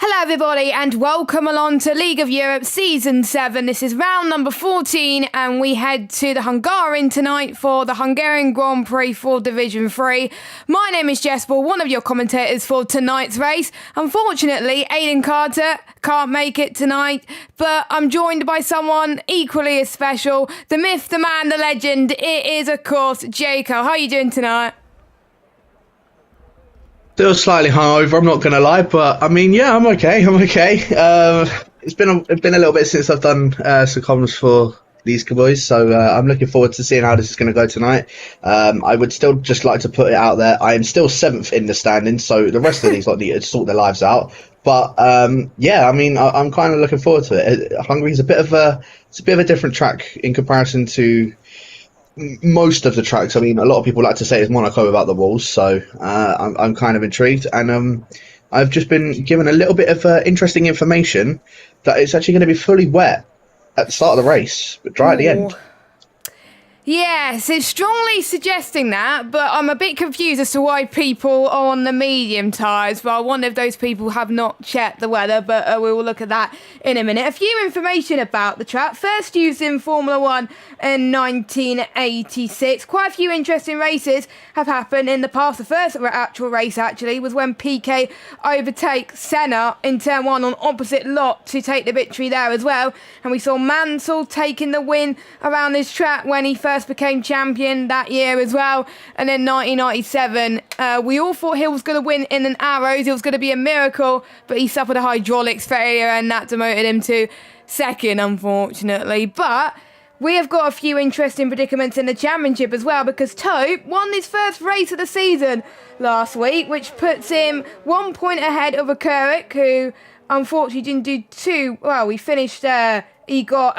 Hello everybody and welcome along to League of Europe Season 7. This is round number 14 and we head to the Hungarian tonight for the Hungarian Grand Prix for Division 3. My name is Jesper, one of your commentators for tonight's race. Unfortunately, Aidan Carter can't make it tonight, but I'm joined by someone equally as special. The myth, the man, the legend. It is, of course, Jaco. How are you doing tonight? Still slightly hungover, I'm not going to lie, but I mean, yeah, I'm okay. It's been a little bit since I've done some comms for these boys, so I'm looking forward to seeing how this is going to go tonight. I would still just like to put it out there, I am still 7th in the standings, so the rest of these need to sort their lives out. But yeah, I mean, I'm kind of looking forward to it. Hungary's a bit of a different track in comparison to most of the tracks. I mean, a lot of people like to say it's Monaco without the walls, so I'm kind of intrigued, and I've just been given a little bit of interesting information that it's actually going to be fully wet at the start of the race, but dry at the end. Yes, it's strongly suggesting that, but I'm a bit confused as to why people are on the medium tyres. Well, I wonder if those people have not checked the weather, but we will look at that in a minute. A few information about the track. First used in Formula 1 in 1986. Quite a few interesting races have happened in the past. The first actual race, actually, was when Piquet overtakes Senna in turn 1 on opposite lot to take the victory there as well. And we saw Mansell taking the win around this track when he first became champion that year as well. And then 1997, we all thought Hill was going to win in an Arrows. It was going to be a miracle, but he suffered a hydraulics failure and that demoted him to second, unfortunately. But we have got a few interesting predicaments in the championship as well, because Tope won his first race of the season last week, which puts him 1 point ahead of Akurik, who unfortunately didn't do too well. He finished, he got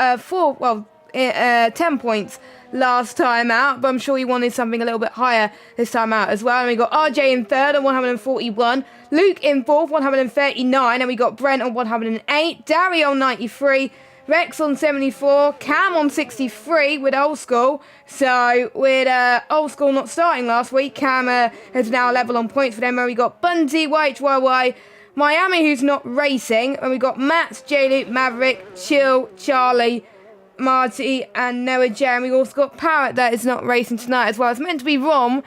10 points last time out, but I'm sure he wanted something a little bit higher this time out as well. And we got RJ in third on 141, Luke in fourth, 139, and we got Brent on 108, Dario on 93, Rex on 74, Cam on 63 with Old School. So with Old School not starting last week, Cam is now level on points for them. And we got Bunty, YHYY, Miami, who's not racing, and we got Matt, J-Luke, Maverick, Chill, Charlie, Marty and Noah J. And we also got Parrot that is not racing tonight as well. It's meant to be Rom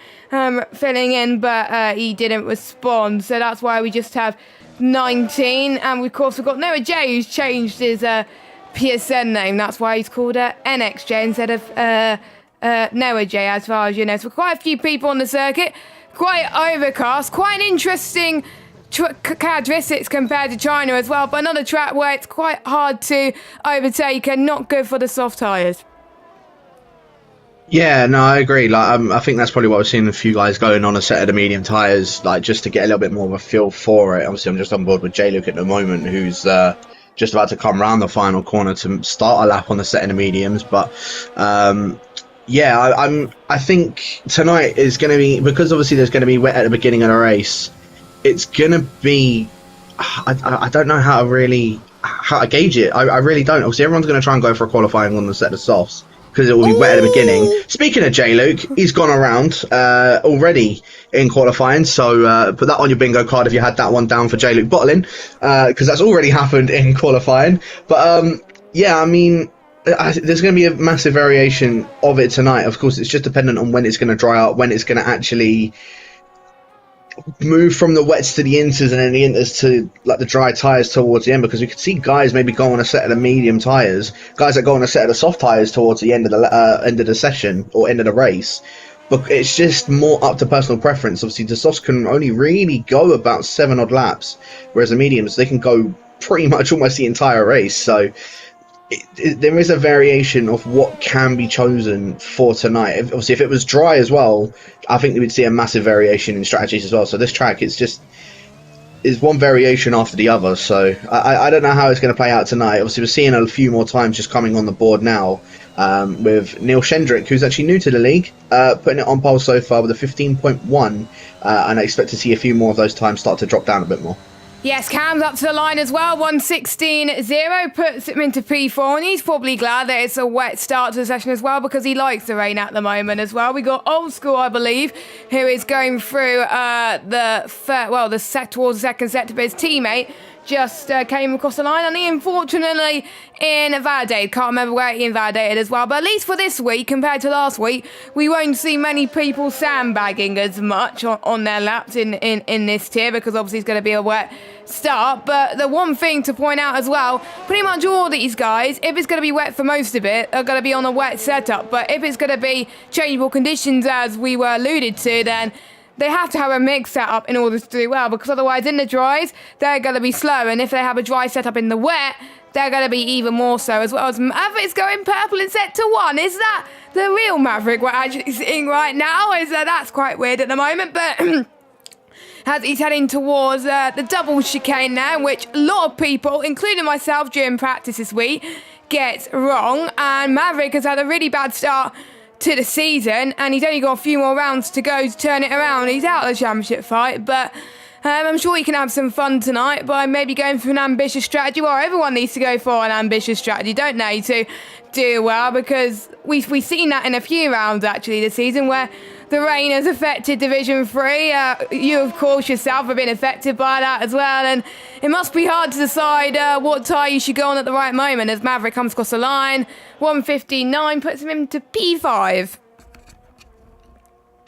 filling in, but he didn't respond. So that's why we just have 19. And of course we've got Noah J, who's changed his PSN name. That's why he's called NXJ instead of Noah J, as far as you know. So quite a few people on the circuit. Quite overcast. Quite an interesting characteristics compared to China as well, but another track where it's quite hard to overtake and not good for the soft tyres. Yeah, no, I agree. I think that's probably what we've seen a few guys going on a set of the medium tyres, just to get a little bit more of a feel for it. Obviously, I'm just on board with J-Luke at the moment, who's just about to come round the final corner to start a lap on the set of the mediums. But yeah, I think tonight is going to be, because obviously there's going to be wet at the beginning of the race. It's gonna be, I don't know how to gauge it. I really don't. Obviously, everyone's gonna try and go for a qualifying on the set of softs because it will be wet at the beginning. Speaking of J-Luke, he's gone around already in qualifying, so put that on your bingo card if you had that one down for J-Luke bottling, because that's already happened in qualifying. But yeah, I mean, there's going to be a massive variation of it tonight. Of course, it's just dependent on when it's going to dry out, when it's going to actually move from the wets to the inters and then the inters to like the dry tyres towards the end, because we could see guys maybe go on a set of the medium tyres, guys that go on a set of the soft tyres towards the end of the session or end of the race. But it's just more up to personal preference. Obviously the softs can only really go about 7 odd laps, whereas the mediums, they can go pretty much almost the entire race. So there is a variation of what can be chosen for tonight. Obviously, if it was dry as well, I think we would see a massive variation in strategies as well. So this track, is one variation after the other. So I don't know how it's going to play out tonight. Obviously, we're seeing a few more times just coming on the board now, with Neil Shendrick, who's actually new to the league, putting it on pole so far with a 15.1, and I expect to see a few more of those times start to drop down a bit more. Yes, Cam's up to the line as well. 1:16.0 puts him into P4, and he's probably glad that it's a wet start to the session as well, because he likes the rain at the moment as well. We got Old School, I believe, who is going through the set towards the second sector, but his teammate just came across the line, and he unfortunately invalidated. Can't remember where he invalidated as well, but at least for this week compared to last week, we won't see many people sandbagging as much on their laps in this tier, because obviously it's going to be a wet start. But the one thing to point out as well, pretty much all these guys, if it's going to be wet for most of it, are going to be on a wet setup. But if it's going to be changeable conditions, as we were alluded to, then they have to have a mixed setup in order to do well, because otherwise in the dries, they're going to be slow. And if they have a dry setup in the wet, they're going to be even more so, as well as Maverick's going purple in sector 1. Is that the real Maverick we're actually seeing right now? That's quite weird at the moment, but as he's heading towards the double chicane now, which a lot of people, including myself during practice this week, gets wrong. And Maverick has had a really bad start to the season, and he's only got a few more rounds to go to turn it around. He's out of the championship fight, but I'm sure he can have some fun tonight by maybe going for an ambitious strategy. Well, everyone needs to go for an ambitious strategy, don't they, to do well, because we've seen that in a few rounds actually this season where the rain has affected Division 3. You, of course, yourself have been affected by that as well, and it must be hard to decide what tyre you should go on at the right moment as Maverick comes across the line. 1:59 puts him into P5.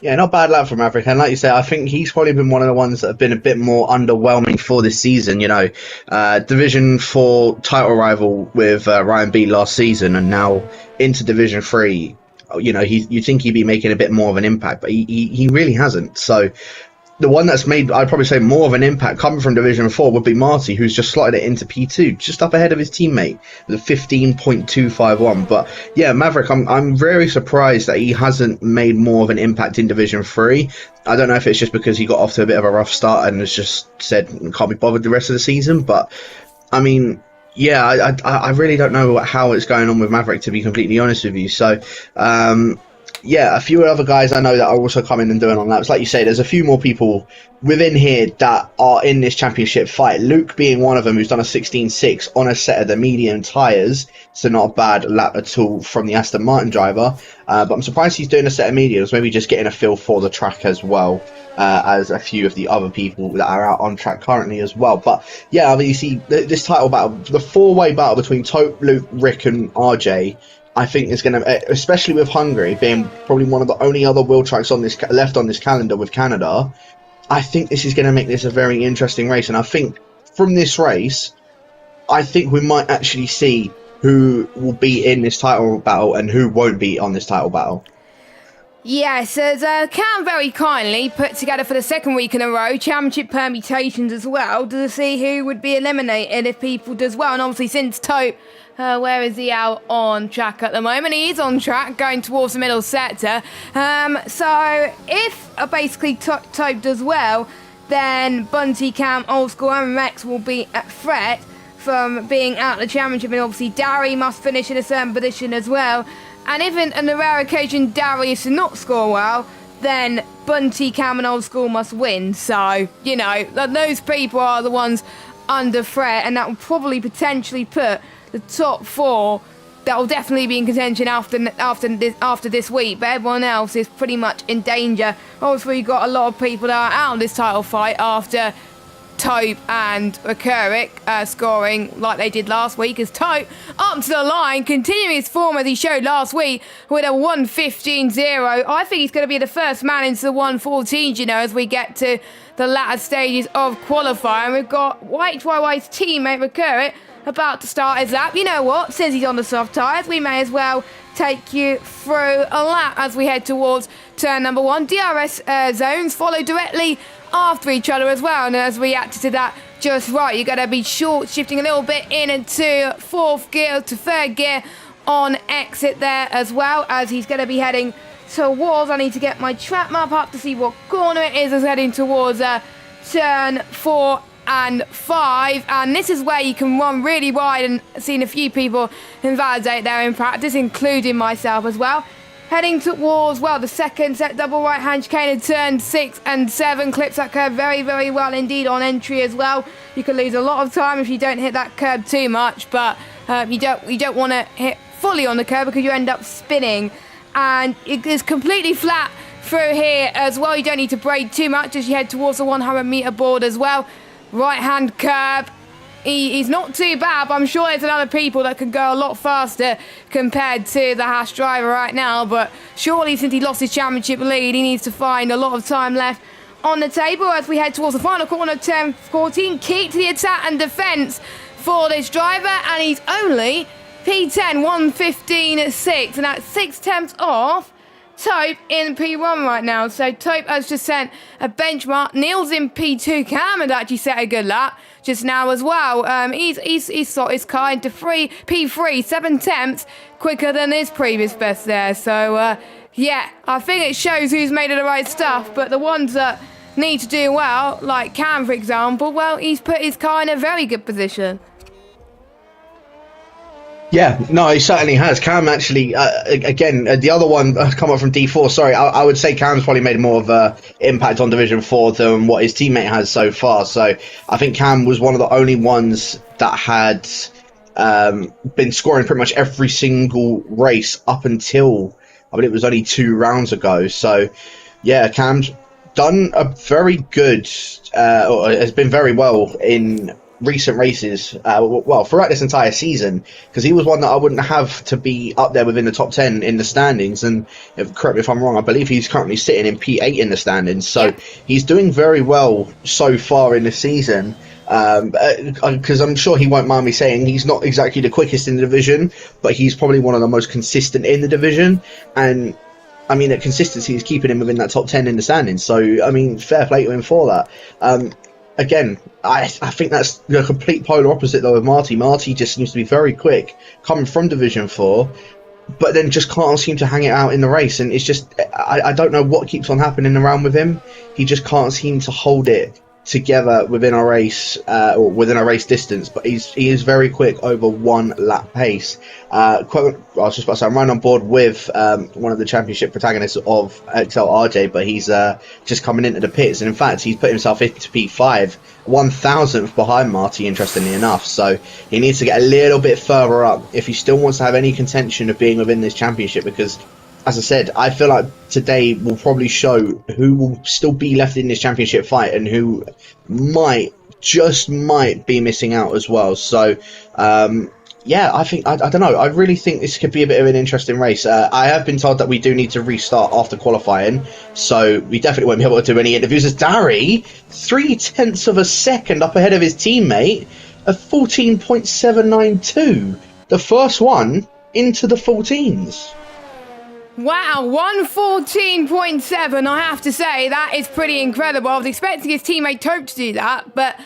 Yeah, not bad lap from Maverick, and like you say, I think he's probably been one of the ones that have been a bit more underwhelming for this season. Division 4 title rival with Ryan B last season, and now into Division 3. You think he'd be making a bit more of an impact, but he really hasn't. So the one that's made, I'd probably say, more of an impact coming from Division 4 would be Marty, who's just slotted it into P2, just up ahead of his teammate with a 15.251. But yeah, Maverick, I'm very surprised that he hasn't made more of an impact in Division 3. I don't know if it's just because he got off to a bit of a rough start and has just said can't be bothered the rest of the season, but I mean, yeah, I really don't know how it's going on with Maverick, to be completely honest with you. So, yeah, a few other guys I know that are also coming and doing on laps. Like you say, there's a few more people within here that are in this championship fight. Luke being one of them, who's done a 16.6 on a set of the medium tyres. So not a bad lap at all from the Aston Martin driver. But I'm surprised he's doing a set of mediums, maybe just getting a feel for the track as well. As a few of the other people that are out on track currently as well. But yeah, I mean, you see this title battle, the four-way battle between Tope, Luke, Rick and RJ, I think is going to, especially with Hungary being probably one of the only other world tracks on this left on this calendar with Canada, I think this is going to make this a very interesting race. And I think from this race, I think we might actually see who will be in this title battle and who won't be on this title battle. Yes, as Cam very kindly put together for the second week in a row championship permutations as well to see who would be eliminated if people does well. And obviously since Tope, where is he out on track at the moment? He is on track going towards the middle sector. So if basically Tope does well, then Bunty, Cam, Old School and Rex will be at threat from being out of the championship. And obviously Darry must finish in a certain position as well. And if on the rare occasion Darry is to not score well, then Bunty, Cam and Old School must win. So, those people are the ones under threat, and that will probably potentially put the top 4 that will definitely be in contention after this week. But everyone else is pretty much in danger. Obviously, you've got a lot of people that are out of this title fight after Tope and Rekuric scoring like they did last week, as Tope up to the line, continuing his form as he showed last week with a 1:15.0. I think he's going to be the first man into the 1:14, as we get to the latter stages of qualifying. We've got HYY's teammate Rekuric about to start his lap. You know what? Since he's on the soft tyres, we may as well take you through a lap as we head towards turn number 1. DRS zones follow directly after each other as well, and as we reacted to that just right, you're going to be short shifting a little bit into 4th gear to 3rd gear on exit there, as well as he's going to be heading towards, I need to get my track map up to see what corner it is, as heading towards turn 4 and 5, and this is where you can run really wide, and seen a few people invalidate there in practice, including myself as well. Heading towards, the second set double right hand chicane in turn 6 and 7, clips that curve very, very well indeed on entry as well. You can lose a lot of time if you don't hit that curb too much, but you don't want to hit fully on the curb because you end up spinning, and it is completely flat through here as well. You don't need to brake too much as you head towards the 100 meter board as well. Right hand curb, he's not too bad, but I'm sure there's other people that can go a lot faster compared to the Haas driver right now. But surely since he lost his championship lead, he needs to find a lot of time left on the table as we head towards the final corner, 10-14. Keep to the attack and defence for this driver, and he's only P10, 1:15.6, and that's 6 tenths off Tope in P1 right now. So Tope has just sent a benchmark. Neil's in P2. Cam had actually set a good lap just now as well. He's sort his car into P3, 7 tenths quicker than his previous best there. So yeah, I think it shows who's made of the right stuff. But the ones that need to do well, like Cam for example, well, he's put his car in a very good position. Yeah, no, he certainly has. Cam actually, again, the other one come up from D4. Sorry, I would say Cam's probably made more of an impact on Division 4 than what his teammate has so far. So I think Cam was one of the only ones that had been scoring pretty much every single race up until, I believe it was only 2 rounds ago. So yeah, Cam's done a very good, or has been very well in recent races, well, throughout this entire season, because he was one that I wouldn't have to be up there within the top 10 in the standings. And correct me if I'm wrong, I believe he's currently sitting in P8 in the standings. So yeah, he's doing very well so far in the season. Because I'm sure he won't mind me saying he's not exactly the quickest in the division, but he's probably one of the most consistent in the division. And I mean, that consistency is keeping him within that top 10 in the standings. So, I mean, fair play to him for that. Again, I think that's the complete polar opposite, though, of Marty. Marty just seems to be very quick, coming from Division 4, but then just can't seem to hang it out in the race. And it's just, I don't know what keeps on happening around with him. He just can't seem to hold it together within a race, or within a race distance, but he is very quick over 1 lap pace. I was just about to say, I'm right on board with one of the championship protagonists of XL RJ, but he's just coming into the pits, and in fact he's put himself into P5, 1,000th behind Marty, interestingly enough. So he needs to get a little bit further up if he still wants to have any contention of being within this championship, because as I said, I feel like today will probably show who will still be left in this championship fight and who might be missing out as well. So, yeah, I think, I don't know, I really think this could be a bit of an interesting race. I have been told that we do need to restart after qualifying, so we definitely won't be able to do any interviews. As Dari, 3 tenths of a second up ahead of his teammate, a 14.792. The first one into the 14s. Wow, 1:14.7, I have to say, that is pretty incredible. I was expecting his teammate Tope to do that, but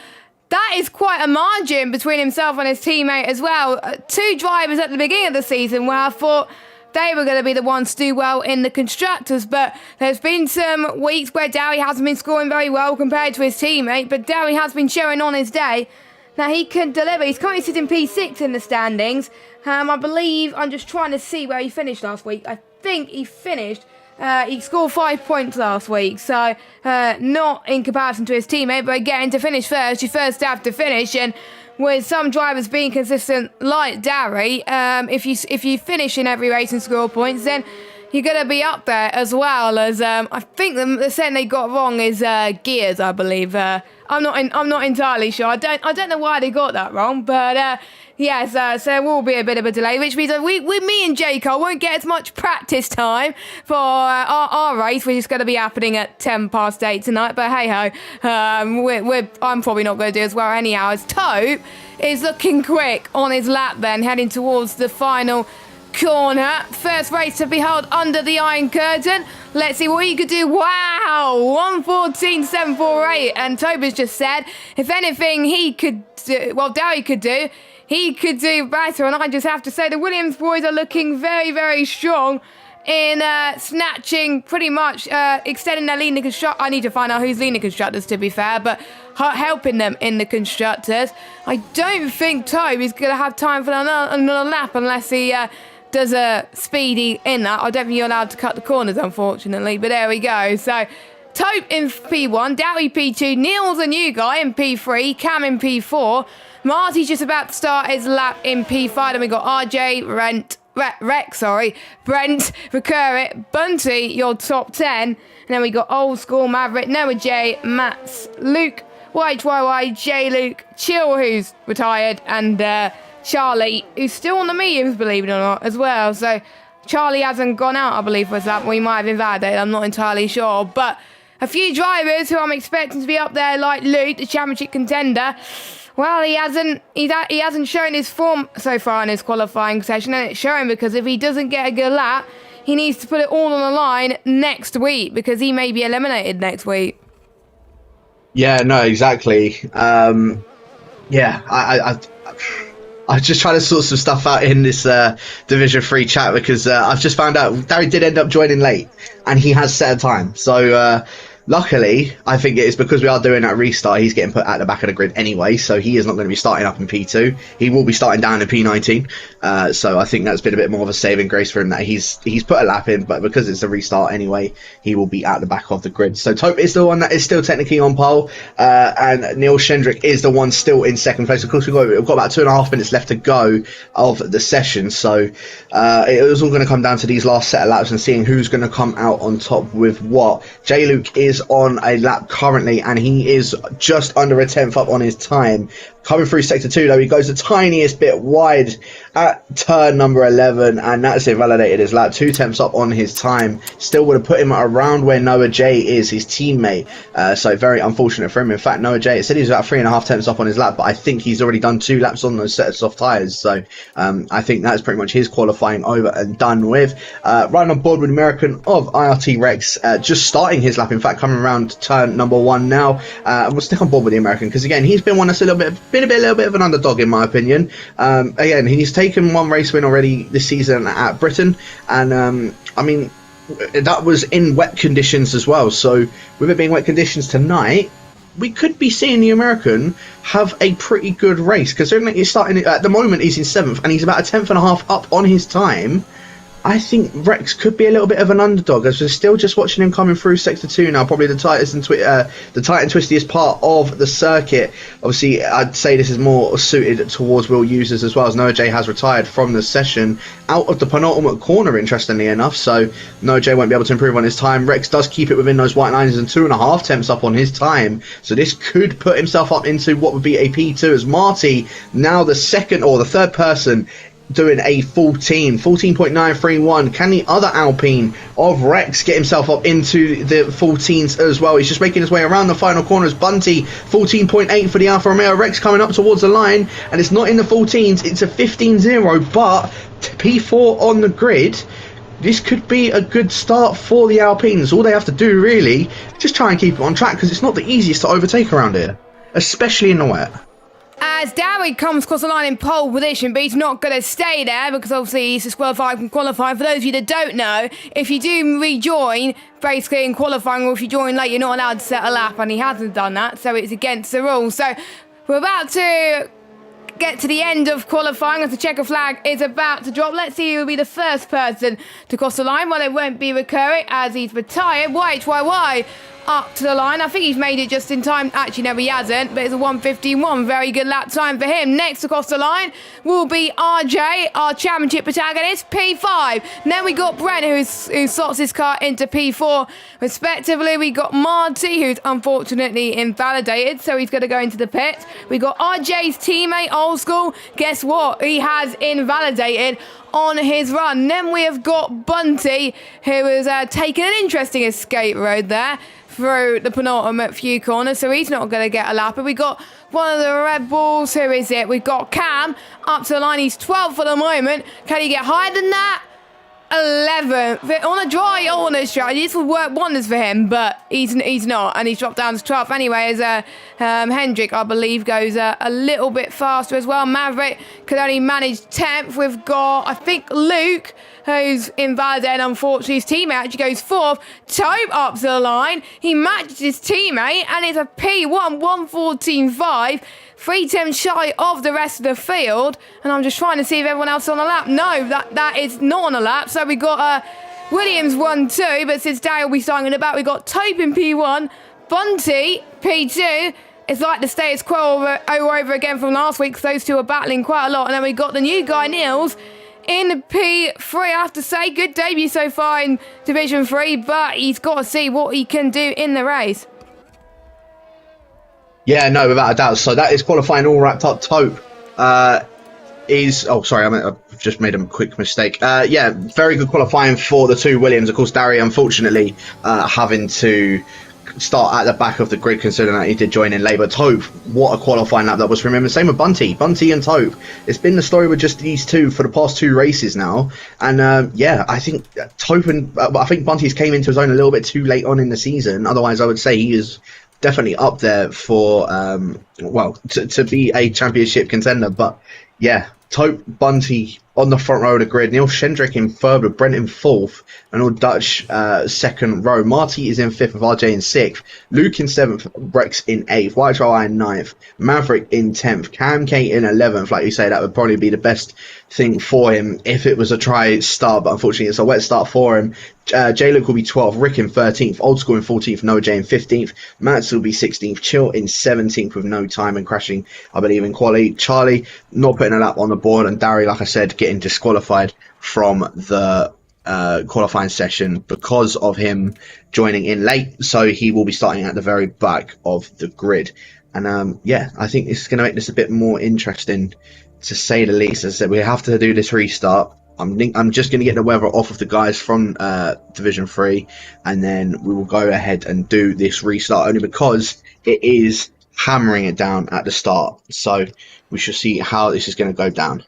that is quite a margin between himself and his teammate as well. 2 drivers at the beginning of the season where I thought they were going to be the ones to do well in the constructors, but there's been some weeks where Dowie hasn't been scoring very well compared to his teammate, but Dowie has been showing on his day that he can deliver. He's currently sitting P6 in the standings. I believe, I'm just trying to see where he finished last week. I think he finished, he scored 5 points last week, so not in comparison to his teammate, but again, to finish first, you first have to finish, and with some drivers being consistent like Dari, if you finish in every race and score points, then you're going to be up there as well. As I think the setting they got wrong is gears, I believe. I'm not entirely sure. I don't know why they got that wrong, but yes, so there will be a bit of a delay, which means that me and Jacob won't get as much practice time for our race, which is going to be happening at 8:10 tonight. But hey ho, I'm probably not going to do as well anyhow. As Tope is looking quick on his lap, then heading towards the final corner. First race to be held under the Iron Curtain. Let's see what he could do. Wow, 1:14.748, and Tope has just said if anything he could do, well, Dowie could do, he could do better. And I just have to say the Williams boys are looking very, very strong in snatching, pretty much extending their lead in the constructors. I need to find out who's leading the constructors, to be fair, but helping them in the constructors. I don't think Tope is going to have time for another lap unless he does a speedy in that. I don't think you're allowed to cut the corners, unfortunately, but there we go. So Tope in P1, Dowie P2, Neil's a new guy in P3, Cam in P4, Marty's just about to start his lap in P5, and we got RJ, Brent, Recurrit, Bunty, your top 10, and then we got Old School, Maverick, Noah J, Mats, Luke, YHYY, J-Luke, Chill, who's retired, and Charlie, who's still on the mediums, believe it or not, as well. So Charlie hasn't gone out, I believe, for that. We might have invalidated, I'm not entirely sure. But a few drivers who I'm expecting to be up there, like Luke, the championship contender, well, he hasn't shown his form so far in his qualifying session, and it's showing because if he doesn't get a good lap, he needs to put it all on the line next week because he may be eliminated next week. Yeah, no, exactly. Yeah, I just trying to sort some stuff out in this Division 3 chat because I've just found out Darry did end up joining late and he has set a time. So luckily, I think it is because we are doing that restart, he's getting put at the back of the grid anyway, so he is not going to be starting up in P2. He will be starting down in P19. So I think that's been a bit more of a saving grace for him that he's put a lap in, but because it's a restart anyway, he will be at the back of the grid. So Tope is the one that is still technically on pole, and Neil Shendrick is the one still in second place. Of course, we've got about 2.5 minutes left to go of the session, so it was all going to come down to these last set of laps and seeing who's going to come out on top with what. J-Luke is on a lap currently, and he is just under a tenth up on his time. Coming through sector 2 though, he goes the tiniest bit wide at turn number 11, and that's invalidated his lap. 2 tenths up on his time. Still would have put him around where Noah J is, his teammate. So very unfortunate for him. In fact, Noah J, it said he was about 3.5 tenths up on his lap, but I think he's already done 2 laps on those set of soft tyres. So I think that's pretty much his qualifying over and done with. Right on board with American of IRT Rex, just starting his lap, in fact, coming around turn number 1 now. We'll stick on board with the American because again, he's been one that's a little bit of an underdog in my opinion. Again, he's taken 1 race win already this season at Britain, and I mean that was in wet conditions as well. So with it being wet conditions tonight, we could be seeing the American have a pretty good race, considering he's starting at the moment he's in 7th and he's about a 10.5 up on his time. I think Rex could be a little bit of an underdog as we're still just watching him coming through sector 2 now, probably the tightest and twistiest part of the circuit. Obviously, I'd say this is more suited towards wheel users as well, as Noah J has retired from the session out of the penultimate corner, interestingly enough, so Noah J won't be able to improve on his time. Rex does keep it within those white lines and 2.5 tenths up on his time, so this could put himself up into what would be a P2, as Marty, now the second or the third person doing a 14.931. Can the other Alpine of Rex get himself up into the 14s as well? He's just making his way around the final corners. Bunty, 14.8 for the Alfa Romeo. Rex coming up towards the line, and it's not in the 14s, it's a 15.0, but P4 on the grid. This could be a good start for the Alpines. All they have to do really, just try and keep it on track, because it's not the easiest to overtake around here, especially in the wet. As Darry comes across the line in pole position, but he's not going to stay there because obviously he's disqualified from qualifying. For those of you that don't know, if you do rejoin, basically in qualifying, or if you join late, you're not allowed to set a lap, and he hasn't done that, so it's against the rules. So we're about to get to the end of qualifying as the checker flag is about to drop. Let's see who will be the first person to cross the line. Well, it won't be recurring as he's retired. YHYY up to the line. I think he's made it just in time. Actually, no, he hasn't, but it's a 1:51. Very good lap time for him. Next across the line will be RJ, our championship protagonist, P5. And then we got Brent, who slots his car into P4. Respectively, we got Marty, who's unfortunately invalidated, so he's going to go into the pits. We got RJ's teammate, Old School. Guess what? He has invalidated on his run. Then we have got Bunty, who has taken an interesting escape road there through the penultimate few corners, so he's not going to get a lap. But we got one of the Red Bulls. Who is it? We've got Cam up to the line. He's 12th for the moment. Can he get higher than that? 11th. On a dry honest strategy, this would work wonders for him, but he's not, and he's dropped down to 12th anyway, as Hendrick, I believe, goes a little bit faster as well. Maverick could only manage 10th. We've got, I think, Luke, who's invalidated, unfortunately. His teammate actually goes 4th. Tope up to the line. He matches his teammate, and it's a P1, 1:14.5. 3 shy of the rest of the field, and I'm just trying to see if everyone else is on the lap. No, that is not on the lap. So we got Williams 1-2, but since Dale will be starting in the back, we got Tope in P1, Bunty P2. It's like the status quo over again from last week, because those two are battling quite a lot. And then we got the new guy, Niels, in P3. I have to say, good debut so far in Division 3, but he's got to see what he can do in the race. Yeah, no, without a doubt. So that is qualifying all wrapped up. Tope sorry, I've just made a quick mistake. Yeah, very good qualifying for the two Williams. Of course, Dari, unfortunately, having to start at the back of the grid, considering that he did join in late. But Tope, what a qualifying lap that was for him. And same with Bunty and Tope. It's been the story with just these two for the past two races now. And yeah, I think Tope and I think Bunty's came into his own a little bit too late on in the season. Otherwise, I would say he is definitely up there for to be a championship contender. But yeah, Tope, Bunty on the front row of the grid, Neil Shendrick in third with Brent in fourth, and all Dutch second row. Marty is in fifth with RJ in sixth, Luke in seventh, Rex in eighth, White Troll in ninth, Maverick in 10th, Cam K in 11th. Like you say, that would probably be the best thing for him if it was a try start, but unfortunately it's a wet start for him. J Luke will be 12th, Rick in 13th, Old School in 14th, Noah J in 15th, Mats will be 16th, Chill in 17th with no time and crashing, I believe, in quali. Charlie not putting a lap on the board, and Dari, like I said, getting disqualified from the qualifying session because of him joining in late, so he will be starting at the very back of the grid. And yeah, I think it's going to make this a bit more interesting, to say the least. As I said, we have to do this restart. I'm just going to get the weather off of the guys from Division 3, and then we will go ahead and do this restart, only because it is hammering it down at the start. So we shall see how this is going to go down.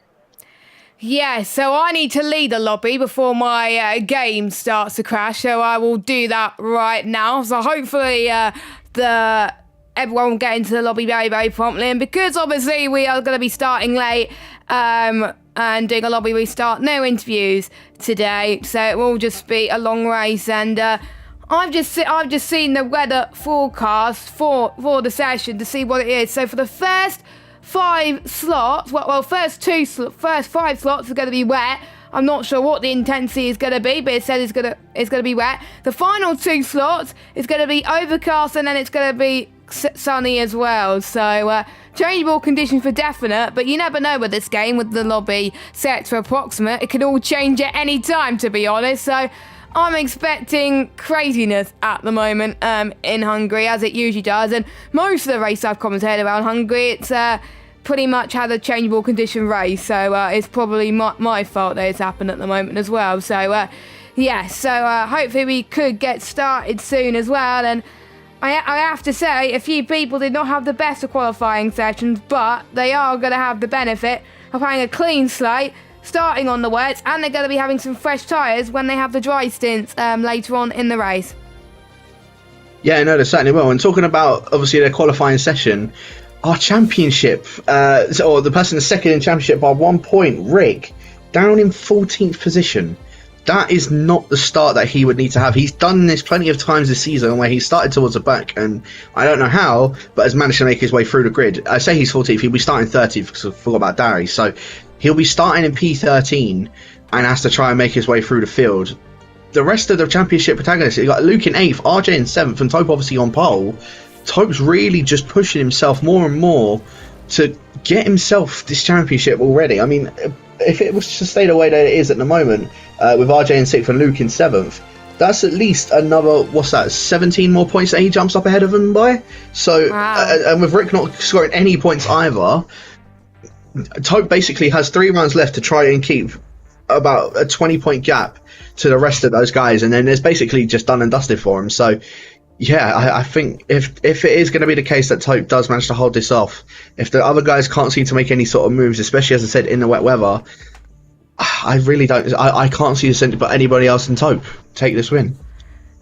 Yeah, so I need to leave the lobby before my game starts to crash, so I will do that right now. So hopefully everyone will get into the lobby very, very promptly. And because obviously we are going to be starting late and doing a lobby restart, no interviews today, so it will just be a long race. And I've just seen the weather forecast for the session to see what it is. So for the first 5 slots, first 5 slots are going to be wet. I'm not sure what the intensity is going to be, but it says it's going to be wet. The final 2 slots is going to be overcast, and then it's going to be sunny as well. So changeable conditions for definite, but you never know with this game, with the lobby set for approximate. It could all change at any time, to be honest. So I'm expecting craziness at the moment in Hungary, as it usually does. And most of the races I've commentated around Hungary, it's pretty much had a changeable condition race. So it's probably my fault that it's happened at the moment as well. So yeah, so hopefully we could get started soon as well. And I have to say, a few people did not have the best of qualifying sessions, but they are going to have the benefit of having a clean slate, starting on the wets, and they're going to be having some fresh tyres when they have the dry stints later on in the race. Yeah, no, they certainly will. And talking about, obviously, their qualifying session, our championship, or the person that's second in championship by 1 point, Rick, down in 14th position. That is not the start that he would need to have. He's done this plenty of times this season where he started towards the back, and I don't know how, but has managed to make his way through the grid. I say he's 14th, he'll be starting 30th because I forgot about Dari. So he'll be starting in P13 and has to try and make his way through the field. The rest of the championship protagonists, you've got Luke in 8th, RJ in 7th, and Tope obviously on pole. Tope's really just pushing himself more and more to get himself this championship already. I mean, if it was to stay the way that it is at the moment, with RJ in 6th and Luke in 7th, that's at least another, 17 more points that he jumps up ahead of him by. So, wow. And with Rick not scoring any points either, Tope basically has 3 rounds left to try and keep about a 20-point gap to the rest of those guys, and then it's basically just done and dusted for him. So, yeah, I think if it is going to be the case that Tope does manage to hold this off, if the other guys can't seem to make any sort of moves, especially, as I said, in the wet weather, I really don't. I can't see anybody else than Tope take this win.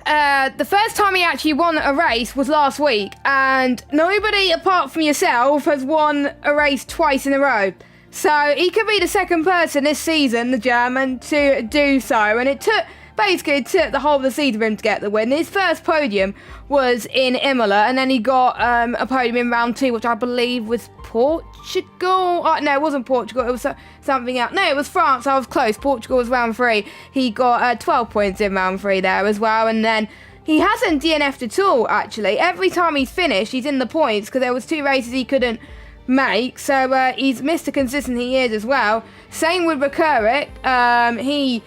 The first time he actually won a race was last week, and nobody apart from yourself has won a race twice in a row. So he could be the second person this season, the German, to do so. And it took the whole of the season for him to get the win. His first podium was in Imola, and then he got a podium in round 2, which I believe was Portugal. No, it wasn't Portugal. It was something else. No, it was France. I was close. Portugal was round 3. He got 12 points in round 3 there as well. And then he hasn't DNF'd at all, actually. Every time he's finished, he's in the points, because there was 2 races he couldn't make. So he's Mr. Consistent he is as well. Same with Rekurik. He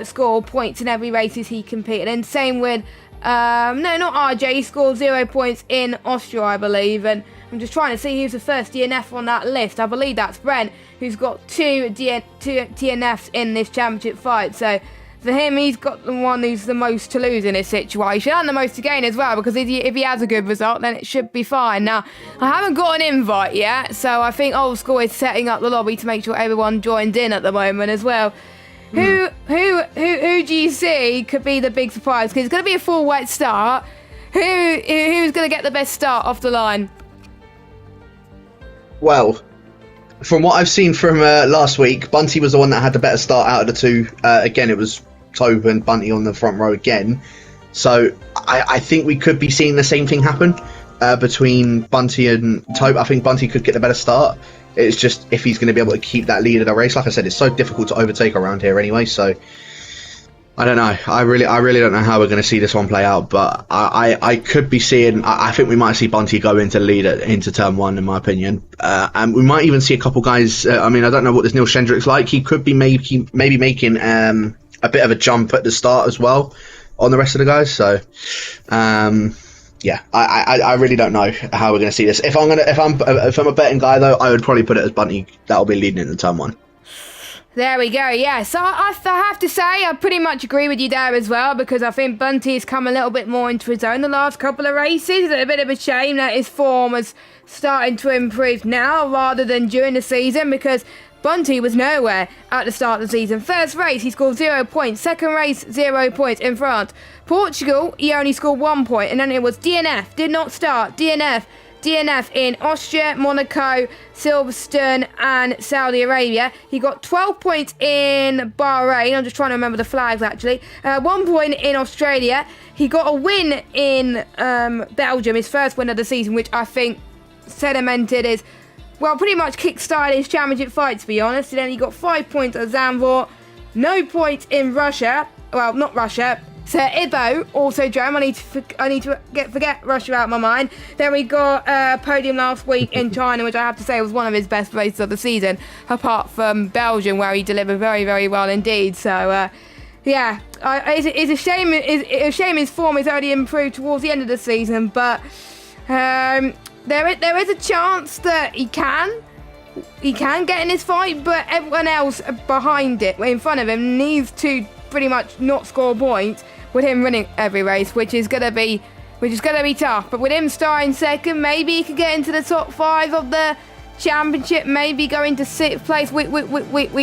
scored points in every races he competed in. Same with, no, not RJ. He scored 0 points in Austria, I believe. And I'm just trying to see who's the first DNF on that list. I believe that's Brent, who's got two DNFs in this championship fight. So for him, he's got the one who's the most to lose in this situation, and the most to gain as well, because if he has a good result, then it should be fine. Now, I haven't got an invite yet, so I think Old School is setting up the lobby to make sure everyone joins in at the moment as well. Who do you see could be the big surprise? Because it's going to be a full wet start. Who's going to get the best start off the line? Well, from what I've seen from last week, Bunty was the one that had the better start out of the two. Again, it was Tobe and Bunty on the front row again. So I think we could be seeing the same thing happen between Bunty and Tobe. I think Bunty could get the better start. It's just if he's going to be able to keep that lead of the race. Like I said, it's so difficult to overtake around here anyway. So I don't know. I really don't know how we're going to see this one play out. But I could be seeing. I think we might see Bunty go into lead into turn one, in my opinion. And we might even see a couple guys. I mean, I don't know what this Neil Shendrick's like. He could be maybe making a bit of a jump at the start as well on the rest of the guys. So. Yeah, I really don't know how we're going to see this. If I'm a betting guy though, I would probably put it as Bunty. That'll be leading into turn one. There we go. Yeah, so I have to say I pretty much agree with you there as well, because I think Bunty has come a little bit more into his own the last couple of races. It's a bit of a shame that his form is starting to improve now rather than during the season, because Bunty was nowhere at the start of the season. First race, he scored 0 points. Second race, 0 points in France. Portugal, he only scored 1 point. And then it was DNF, did not start. DNF in Austria, Monaco, Silverstone and Saudi Arabia. He got 12 points in Bahrain. I'm just trying to remember the flags, actually. 1 point in Australia. He got a win in Belgium, his first win of the season, which I think sedimented his... Well, pretty much kick-started his championship fight, to be honest. And then he got 5 points at Zandvoort. No points in Russia. Well, not Russia. So Ibo also drove. I need to forget Russia out of my mind. Then we got a podium last week in China, which I have to say was one of his best races of the season, apart from Belgium, where he delivered very, very well indeed. So, yeah, it's a shame. It's a shame his form has only improved towards the end of the season, but there is a chance that he can get in this fight, but everyone else behind it, in front of him, needs to pretty much not score points with him winning every race, which is gonna be tough. But with him starting second, maybe he could get into the top 5 of the championship, maybe go into 6th place. We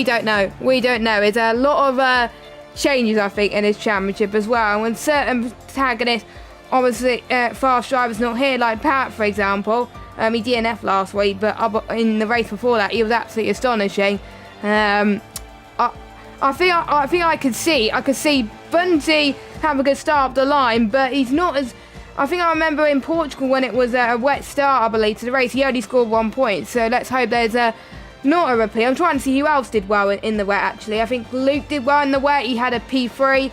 don't know. We don't know. There's a lot of changes, I think, in his championship as well. And when certain protagonists, obviously fast drivers not here, like Pat, for example, he DNF'd last week, but in the race before that, he was absolutely astonishing. I think I could see Bunty have a good start up the line, but he's not as... I think I remember in Portugal when it was a wet start, I believe, to the race, he only scored 1 point. So let's hope there's not a repeat. I'm trying to see who else did well in the wet, actually. I think Luke did well in the wet. He had a P3.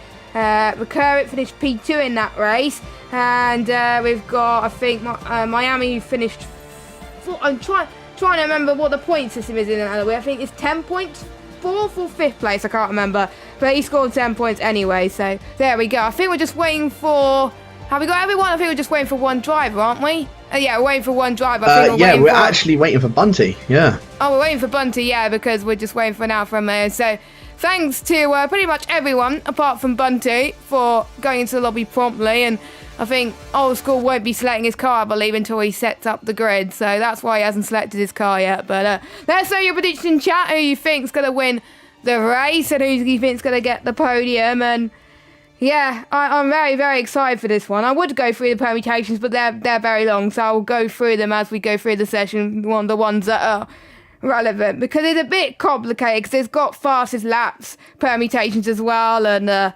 Recurrent finished P2 in that race. And we've got, I think, Miami who finished... I'm trying to remember what the point system is in another way. I think it's 10 points. 4th or 5th place, I can't remember, but he scored 10 points anyway, so there we go. I think we're just waiting for... Have we got everyone? I think we're just waiting for one driver, aren't we? Yeah, we're waiting for one driver. We're actually waiting for Bunty, yeah. Oh, we're waiting for Bunty, yeah, because we're just waiting for now from there. So thanks to pretty much everyone, apart from Bunty, for going into the lobby promptly, and I think Old School won't be selecting his car, I believe, until he sets up the grid. So that's why he hasn't selected his car yet. But let us know your prediction in chat, who you think's going to win the race and who you think's going to get the podium. And yeah, I'm very, very excited for this one. I would go through the permutations, but they're very long. So I'll go through them as we go through the session, the ones that are relevant. Because it's a bit complicated, because it's got fastest laps permutations as well. And...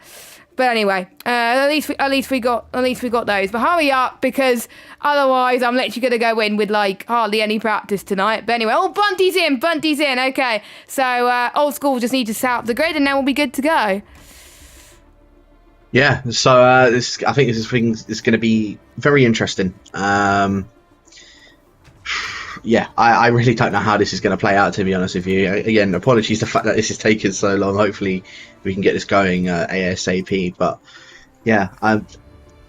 But anyway, at least we got those. But hurry up, because otherwise I'm literally going to go in with like hardly any practice tonight. But anyway, Bunty's in. Okay, so Old School just need to set up the grid, and then we'll be good to go. Yeah. So I think this thing is going to be very interesting. Yeah, I really don't know how this is going to play out, to be honest with you. Again, apologies the fact that this is taking so long. Hopefully we can get this going ASAP. But yeah,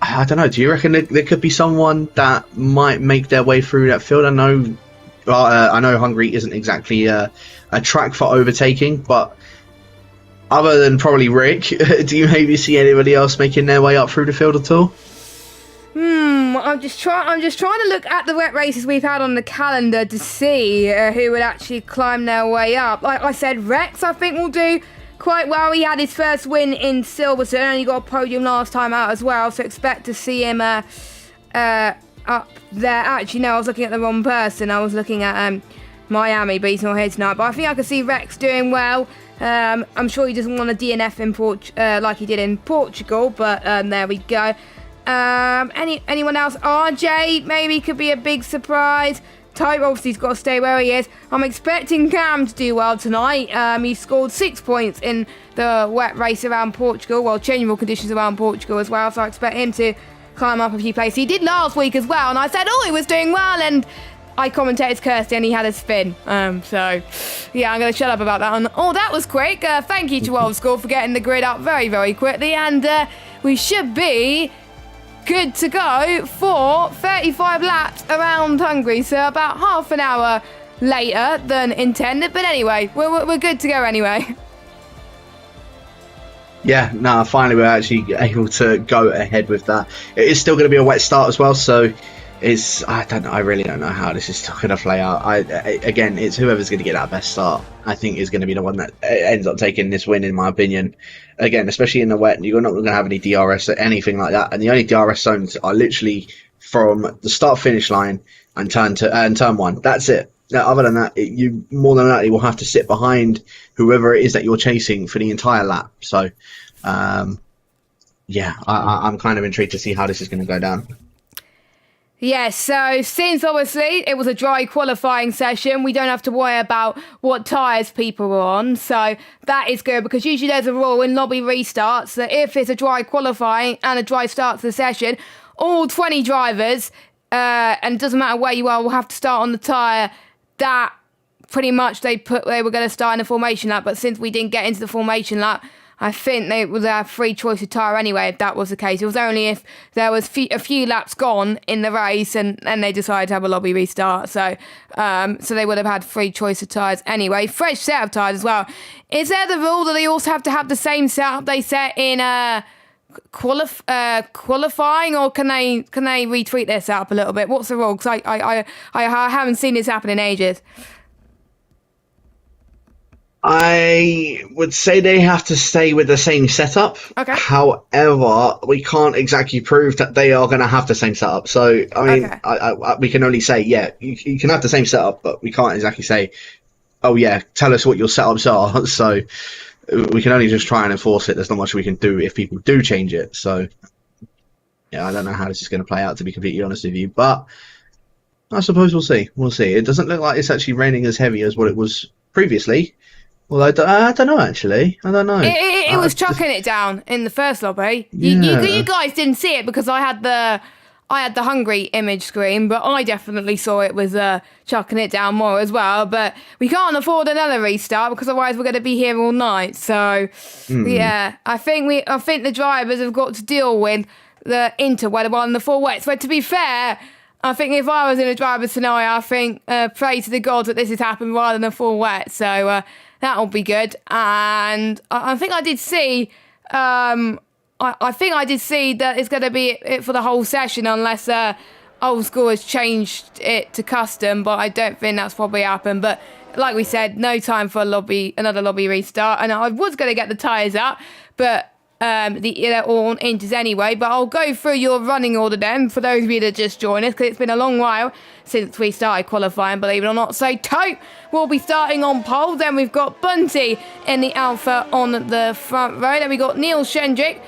I don't know. Do you reckon there could be someone that might make their way through that field? I know Hungary isn't exactly a track for overtaking, but other than probably Rick, do you maybe see anybody else making their way up through the field at all? I'm just trying to look at the wet races we've had on the calendar to see who would actually climb their way up. Like I said, Rex, I think, will do quite well. He had his first win in Silverstone and he got a podium last time out as well, so expect to see him up there. Actually, no, I was looking at the wrong person. I was looking at Miami, but he's not here tonight. But I think I can see Rex doing well. I'm sure he doesn't want a DNF in like he did in Portugal, but there we go. Anyone else? RJ maybe could be a big surprise. Type obviously has got to stay where he is. I'm expecting Cam to do well tonight. He scored 6 points in the wet race around Portugal, well, changeable conditions around Portugal as well, so I expect him to climb up a few places. He did last week as well, and I said, he was doing well, and I commentated Kirsty and he had a spin. So, yeah, I'm going to shut up about that one. That was quick. Thank you to Old School for getting the grid up very, very quickly, and we should be good to go for 35 laps around Hungary, so about half an hour later than intended, but anyway, we're good to go anyway. Yeah, no, finally we're actually able to go ahead with that. It is still going to be a wet start as well, so I really don't know how this is still going to play out. Again, it's whoever's going to get that best start, I think, is going to be the one that ends up taking this win, in my opinion. Again, especially in the wet, you're not going to have any DRS or anything like that, and the only DRS zones are literally from the start-finish line and turn one. That's it. Now, other than that, you more than likely will have to sit behind whoever it is that you're chasing for the entire lap. So, yeah, I'm kind of intrigued to see how this is going to go down. Yes, so since obviously it was a dry qualifying session, we don't have to worry about what tyres people are on. So that is good, because usually there's a rule in lobby restarts that if it's a dry qualifying and a dry start to the session, all 20 drivers, and it doesn't matter where you are, will have to start on the tyre that pretty much they were going to start in the formation lap. But since we didn't get into the formation lap, I think they would have free choice of tyre anyway if that was the case. It was only if there was a few laps gone in the race and they decided to have a lobby restart. So they would have had free choice of tyres anyway. Fresh set of tyres as well. Is there the rule that they also have to have the same setup they set in qualifying, or can they retweak their setup a little bit? What's the rule? Because I haven't seen this happen in ages. I would say they have to stay with the same setup. Okay. However, we can't exactly prove that they are going to have the same setup. So, I mean, okay. We can only say, yeah, you can have the same setup, but we can't exactly say, oh, yeah, tell us what your setups are. So, we can only just try and enforce it. There's not much we can do if people do change it. So, yeah, I don't know how this is going to play out, to be completely honest with you. But I suppose we'll see. We'll see. It doesn't look like it's actually raining as heavy as what it was previously. Well, I don't know, actually. I don't know. It was chucking it down in the first lobby. Yeah. You guys didn't see it because I had the Hungary image screen, but I definitely saw it was chucking it down more as well. But we can't afford another restart because otherwise we're going to be here all night. So, yeah, I think the drivers have got to deal with the interweather and the full wet. But to be fair, I think if I was in a driver's scenario, I think pray to the gods that this has happened rather than a full wet. So that'll be good. And I think I did see, I think I did see that it's going to be it for the whole session unless Old School has changed it to custom. But I don't think that's probably happened. But like we said, no time for another lobby restart. And I was going to get the tyres up, but they're all on inches anyway, but I'll go through your running order then for those of you that just joined us, because it's been a long while since we started qualifying, believe it or not. So Tote will be starting on pole, then we've got Bunty in the Alpha on the front row, then we've got Neil Shendrick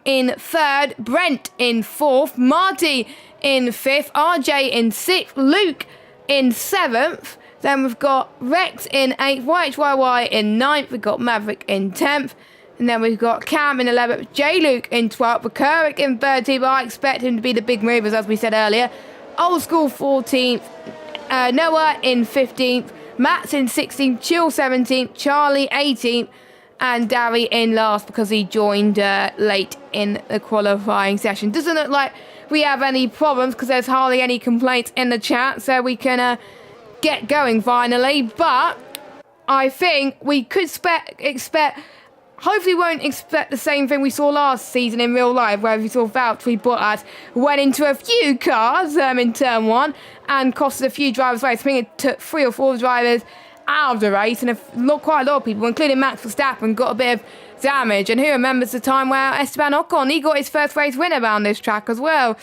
in third, Brent in fourth, Marty in fifth, RJ in sixth, Luke in seventh, then we've got Rex in eighth, YHYY in ninth, we've got Maverick in 10th, and then we've got Cam in 11th, J-Luke in 12th, Bukurik in 13th, but I expect him to be the big movers, as we said earlier. Old School 14th, Noah in 15th, Matt's in 16th, Chill 17th, Charlie 18th, and Darry in last because he joined late in the qualifying session. Doesn't look like we have any problems because there's hardly any complaints in the chat, so we can get going finally. But I think we could expect. Hopefully we won't expect the same thing we saw last season in real life, where we saw Valtteri Bottas went into a few cars in turn 1 and costed a few drivers race. I think it took 3 or 4 drivers out of the race, and quite a lot of people, including Max Verstappen, got a bit of damage. And who remembers the time where Esteban Ocon, he got his first race win around this track as well.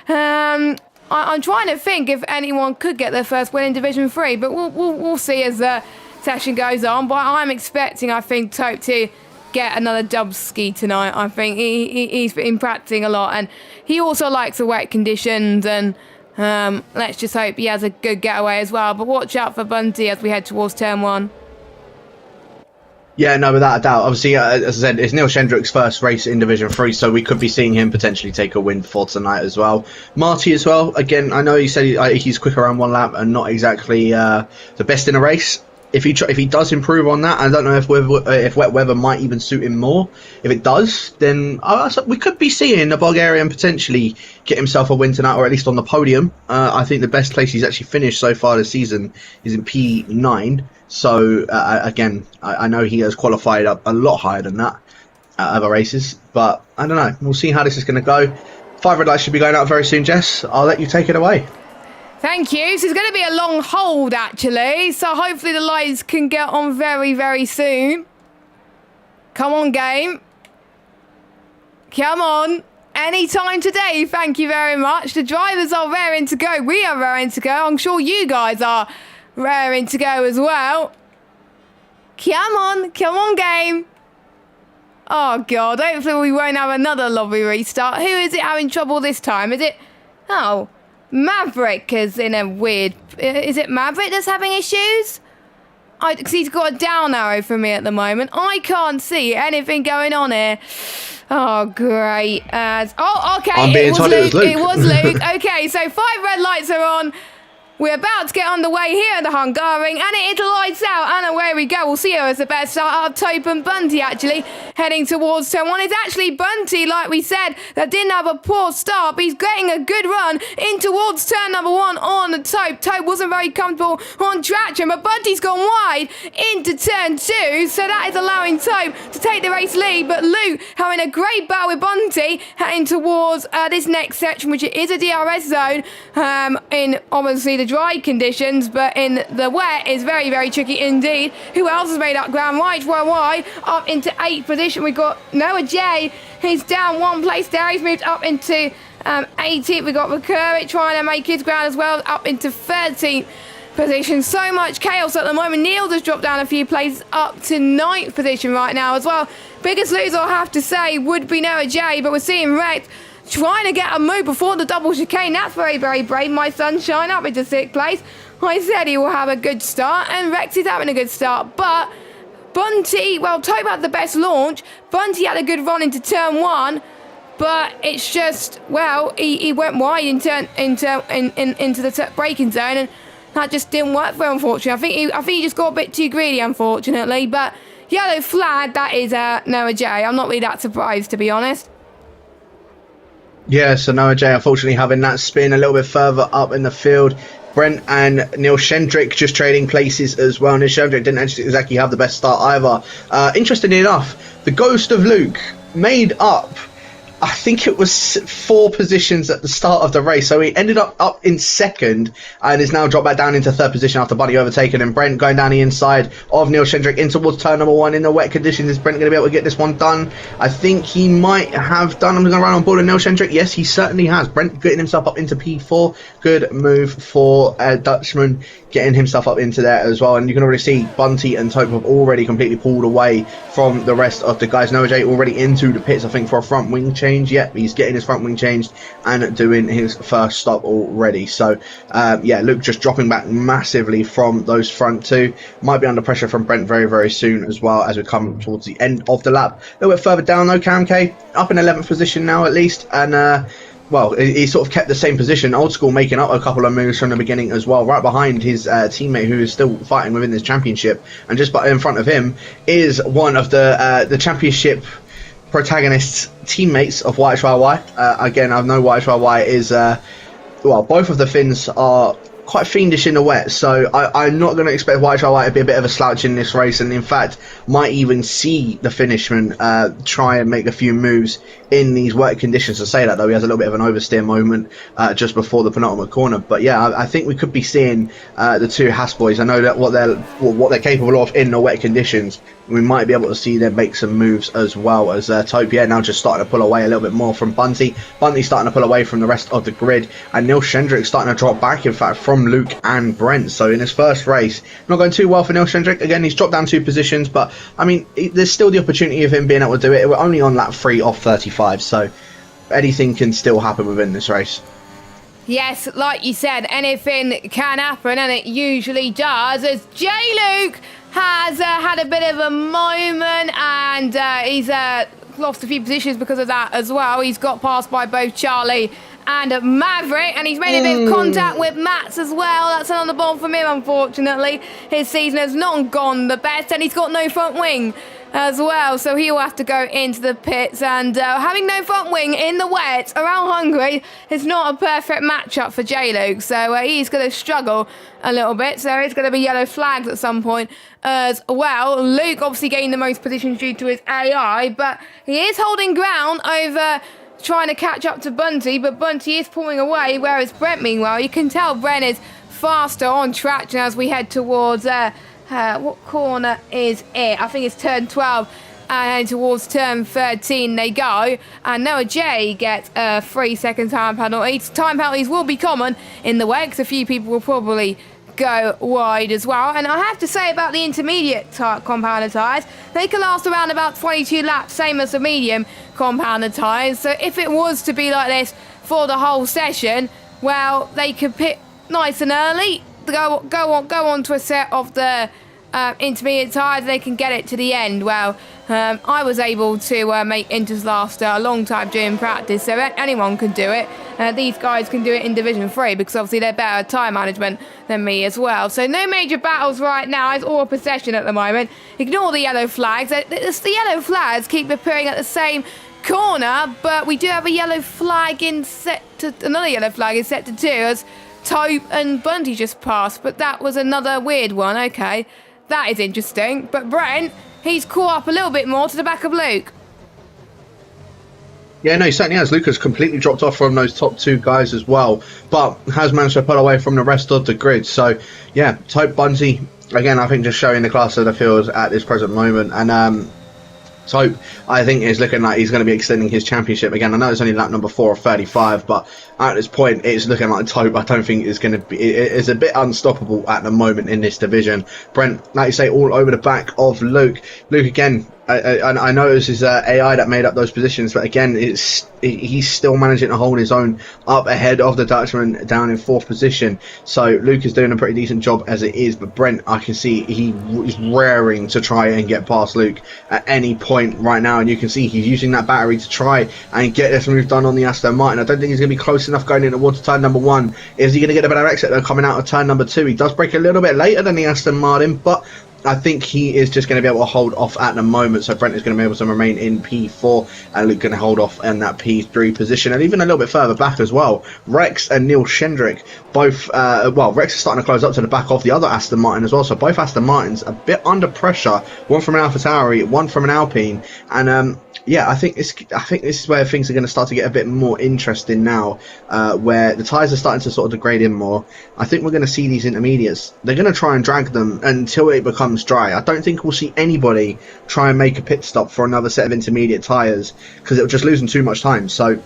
I'm trying to think if anyone could get their first win in Division 3, but we'll see as the session goes on. But I'm expecting, I think, Tope to get another dubski tonight. I think he's been practicing a lot, and he also likes the wet conditions, and let's just hope he has a good getaway as well. But watch out for Bunty as we head towards turn 1. Yeah, no, without a doubt. Obviously, as I said, it's Neil Shendrick's first race in Division 3, so we could be seeing him potentially take a win for tonight as well. Marty as well. Again, I know you said he's quick around one lap and not exactly the best in a race. If he does improve on that, I don't know if wet weather might even suit him more. If it does, then we could be seeing the Bulgarian potentially get himself a win tonight, or at least on the podium. I think the best place he's actually finished so far this season is in P9. So again, I know he has qualified up a lot higher than that at other races, but I don't know. We'll see how this is going to go. 5 red lights should be going out very soon, Jess. I'll let you take it away. Thank you. So it's going to be a long hold, actually. So hopefully the lights can get on very, very soon. Come on, game. Come on. Any time today. Thank you very much. The drivers are raring to go. We are raring to go. I'm sure you guys are raring to go as well. Come on. Come on, game. Oh, God. Hopefully we won't have another lobby restart. Who is it having trouble this time? Is it... Oh... Maverick is in a weird... Is it Maverick that's having issues? Because he's got a down arrow for me at the moment. I can't see anything going on here. Oh, great. Oh, okay. I'm being told it was Luke. It was Luke. Okay, so 5 red lights are on. We're about to get underway here at the Hungary, and it lights out, and away we go. We'll see who has the best start of Tope and Bunty, actually, heading towards turn 1. It's actually Bunty, like we said, that didn't have a poor start, but he's getting a good run in towards turn number 1 on Tope. Tope wasn't very comfortable on traction, but Bunty's gone wide into turn 2, so that is allowing Tope to take the race lead, but Luke having a great battle with Bunty, heading towards this next section, which is a DRS zone, in obviously the dry conditions, but in the wet is very, very tricky indeed. Who else has made up ground? Right, wide up into 8th position. We've got Noah J. He's down 1 place there. He's moved up into 18th. We've got Recurrit trying to make his ground as well, up into 13th position. So much chaos at the moment. Neil just dropped down a few places up to 9th position right now as well. Biggest loser, I have to say, would be Noah J, but we're seeing Rex trying to get a move before the double chicane. That's very, very brave. My sunshine up into 6th place. I said he will have a good start, and Rex is having a good start. But Bunty, well, Tope had the best launch. Bunty had a good run into turn 1, but it's just, well, he went wide into the braking zone, and that just didn't work for him, unfortunately. I think he just got a bit too greedy, unfortunately. But yellow flag, that is Noah J. I'm not really that surprised, to be honest. Yeah, so Noah J unfortunately having that spin a little bit further up in the field. Brent and Neil Shendrick just trading places as well. Neil Shendrick didn't actually exactly have the best start either. Interestingly enough, the ghost of Luke made up, I think it was 4 positions at the start of the race. So he ended up in 2nd and is now dropped back down into 3rd position after Bunny overtaken. And Brent going down the inside of Neil Shendrick in towards turn number 1 in the wet conditions. Is Brent going to be able to get this one done? I think he might have done. I'm going to run on board with Neil Shendrick. Yes, he certainly has. Brent getting himself up into P4. Good move for Dutchman getting himself up into there as well. And you can already see Bunty and Tope have already completely pulled away from the rest of the guys. Noah J already into the pits, I think, for a front wing change. Yep, he's getting his front wing changed and doing his first stop already. So, yeah, Luke just dropping back massively from those front 2. Might be under pressure from Brent very, very soon as well as we come towards the end of the lap. A little bit further down though, Cam K up in 11th position now at least. And well, he sort of kept the same position. Old School making up a couple of moves from the beginning as well, right behind his teammate who is still fighting within this championship. And just in front of him is one of the championship protagonists, teammates of YHYY. Again, I know YHYY is, well, both of the Finns are quite fiendish in the wet, so I'm not going to expect YHYY to be a bit of a slouch in this race, and in fact might even see the Finishman try and make a few moves in these wet conditions. To say that though, he has a little bit of an oversteer moment just before the penultimate corner, but yeah, I think we could be seeing the two Haas boys. I know that what they're capable of in the wet conditions. We might be able to see them make some moves as well as Topia now just starting to pull away a little bit more from Bunty. Bunty's starting to pull away from the rest of the grid, and Neil Shendrick starting to drop back, in fact, from Luke and Brent. So in his first race, not going too well for Neil Shendrick. Again, he's dropped down 2 positions, but I mean, there's still the opportunity of him being able to do it. We're only on lap 3 off 35, so anything can still happen within this race. Yes, like you said, anything can happen, and it usually does, as J-Luke has had a bit of a moment, and he's lost a few positions because of that as well. He's got passed by both Charlie and Maverick, and he's made a bit of contact with Mats as well. That's another ball from him, unfortunately. His season has not gone the best, and he's got no front wing as well, so he will have to go into the pits, and having no front wing in the wet around Hungary is not a perfect matchup for J-Luke, so he's going to struggle a little bit. So there is going to be yellow flags at some point as well. Luke obviously gained the most positions due to his AI, but he is holding ground over trying to catch up to Bunty, but Bunty is pulling away, whereas Brent, meanwhile, you can tell Brent is faster on traction as we head towards what corner is it? I think it's turn 12, and towards turn 13 they go, and Noah J gets a 3-second time penalty. Time penalties will be common in the way, because a few people will probably go wide as well. And I have to say about the intermediate compounder tyres, they can last around about 22 laps, same as the medium compounder tyres. So if it was to be like this for the whole session, well, they could pit nice and early, go on to a set of the intermediate tyres, they can get it to the end. Well, I was able to make inters last a long time during practice, so anyone can do it. These guys can do it in Division 3 because obviously they're better at time management than me as well. So no major battles right now. It's all a possession at the moment. Ignore the yellow flags. The yellow flags keep appearing at the same corner, but we do have a yellow flag another yellow flag is set to 2 as Tope and Bunty just passed, but that was another weird one. Okay, that is interesting. But Brent, he's caught up a little bit more to the back of Luke. Yeah, no, he certainly has. Luke has completely dropped off from those top 2 guys as well, but has managed to pull away from the rest of the grid. So, yeah, Tope, Bunty, again, I think just showing the class of the field at this present moment. And Tope, I think, is looking like he's going to be extending his championship again. I know it's only lap number 4 of 35, but at this point, it's looking like Tope, I don't think is going to be, it's a bit unstoppable at the moment in this division. Brent, like you say, all over the back of Luke. Luke, again, I know it was his AI that made up those positions, but again, he's still managing to hold his own up ahead of the Dutchman down in 4th position. So Luke is doing a pretty decent job as it is, but Brent, I can see he is raring to try and get past Luke at any point right now, and you can see he's using that battery to try and get this move done on the Aston Martin. I don't think he's going to be close enough going in towards turn number 1. Is he going to get a better exit though coming out of turn number 2? He does break a little bit later than the Aston Martin, but I think he is just going to be able to hold off at the moment. So Brent is going to be able to remain in P4, and Luke going to hold off in that P3 position, and even a little bit further back as well. Rex and Neil Shendrick both, Rex is starting to close up to the back of the other Aston Martin as well. So both Aston Martins a bit under pressure. One from an AlphaTauri, one from an Alpine, and yeah, I think this is where things are going to start to get a bit more interesting now, where the tyres are starting to sort of degrade in more. I think we're going to see these intermediates. They're going to try and drag them until it becomes dry. I don't think we'll see anybody try and make a pit stop for another set of intermediate tyres because it'll just lose them too much time. So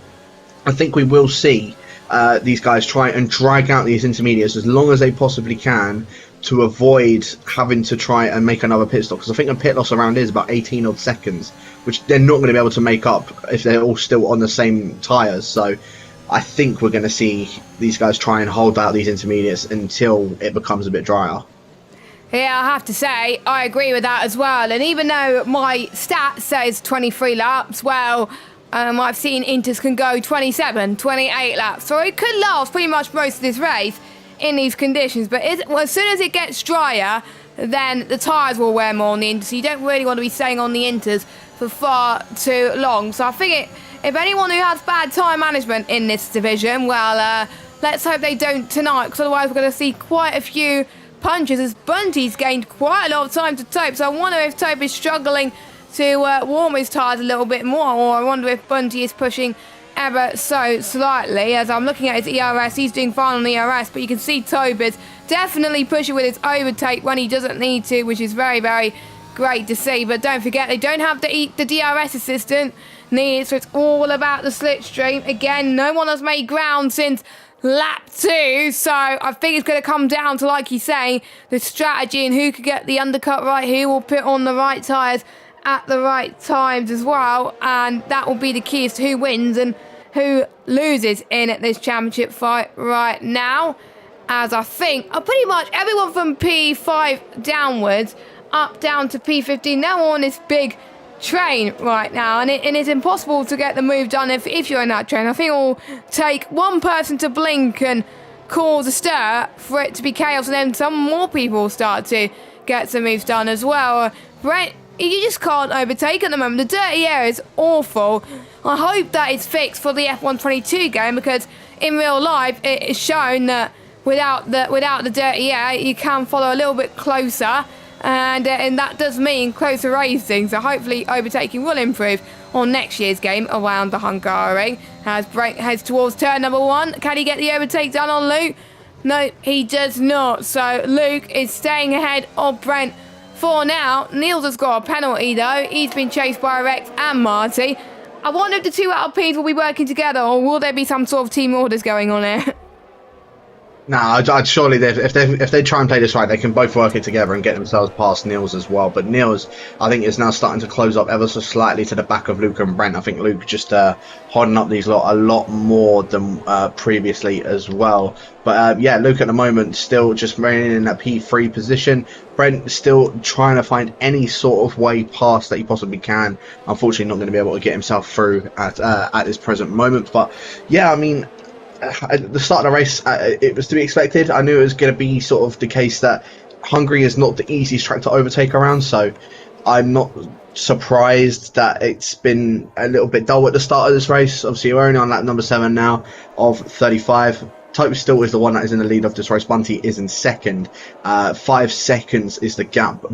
I think we will see these guys try and drag out these intermediates as long as they possibly can to avoid having to try and make another pit stop, because I think a pit loss around is about 18 odd seconds, which they're not going to be able to make up if they're all still on the same tyres. So I think we're going to see these guys try and hold out these intermediates until it becomes a bit drier. Yeah, I have to say, I agree with that as well. And even though my stat says 23 laps, well, I've seen Inters can go 27, 28 laps, so it could last pretty much most of this race in these conditions. But as soon as it gets drier, then the tyres will wear more on the Inters, so you don't really want to be staying on the Inters for far too long. So I think if anyone who has bad tyre management in this division, well, let's hope they don't tonight, because otherwise we're going to see quite a few punches, as Bunty's gained quite a lot of time to Tope. So I wonder if Tope is struggling to warm his tyres a little bit more, or I wonder if Bunty is pushing ever so slightly. As I'm looking at his ERS, he's doing fine on the ERS, but you can see Tope is definitely pushing with his overtake when he doesn't need to, which is very, very great to see. But don't forget, they don't have the DRS assistant needed, so it's all about the slipstream. Again, no one has made ground since lap 2, so I think it's going to come down to, like you say, the strategy and who could get the undercut right, who will put on the right tyres at the right times as well, and that will be the key as to who wins and who loses in this championship fight right now. As I think pretty much everyone from P5 downwards, up down to P15, they're on this big train right now, and it's impossible to get the move done if you're in that train. I think it will take one person to blink and cause a stir for it to be chaos, and then some more people will start to get some moves done as well. Brent, you just can't overtake at the moment. The dirty air is awful. I hope that it's fixed for the F122 game, because in real life it is shown that without the dirty air you can follow a little bit closer, and that does mean closer racing, so hopefully overtaking will improve on next year's game around the Hungary. As Brent heads towards turn number 1, can he get the overtake done on Luke? No, he does not, so Luke is staying ahead of Brent for now. Niels has got a penalty though. He's been chased by Rex and Marty. I wonder if the two Alpines will be working together, or will there be some sort of team orders going on here? No, I'd surely if they try and play this right, they can both work it together and get themselves past Niels as well. But Niels, I think, is now starting to close up ever so slightly to the back of Luke and Brent. I think Luke just holding up these lot a lot more than previously as well. But yeah, Luke at the moment still just remaining in that P3 position. Brent still trying to find any sort of way past that he possibly can. Unfortunately, not going to be able to get himself through at this present moment. But yeah, I mean, at the start of the race, it was to be expected. I knew it was going to be sort of the case that Hungary is not the easiest track to overtake around, so I'm not surprised that it's been a little bit dull at the start of this race. Obviously, we're only on lap number 7 now of 35. Tope still is the one that is in the lead of this race. Bunty is in second. 5 seconds is the gap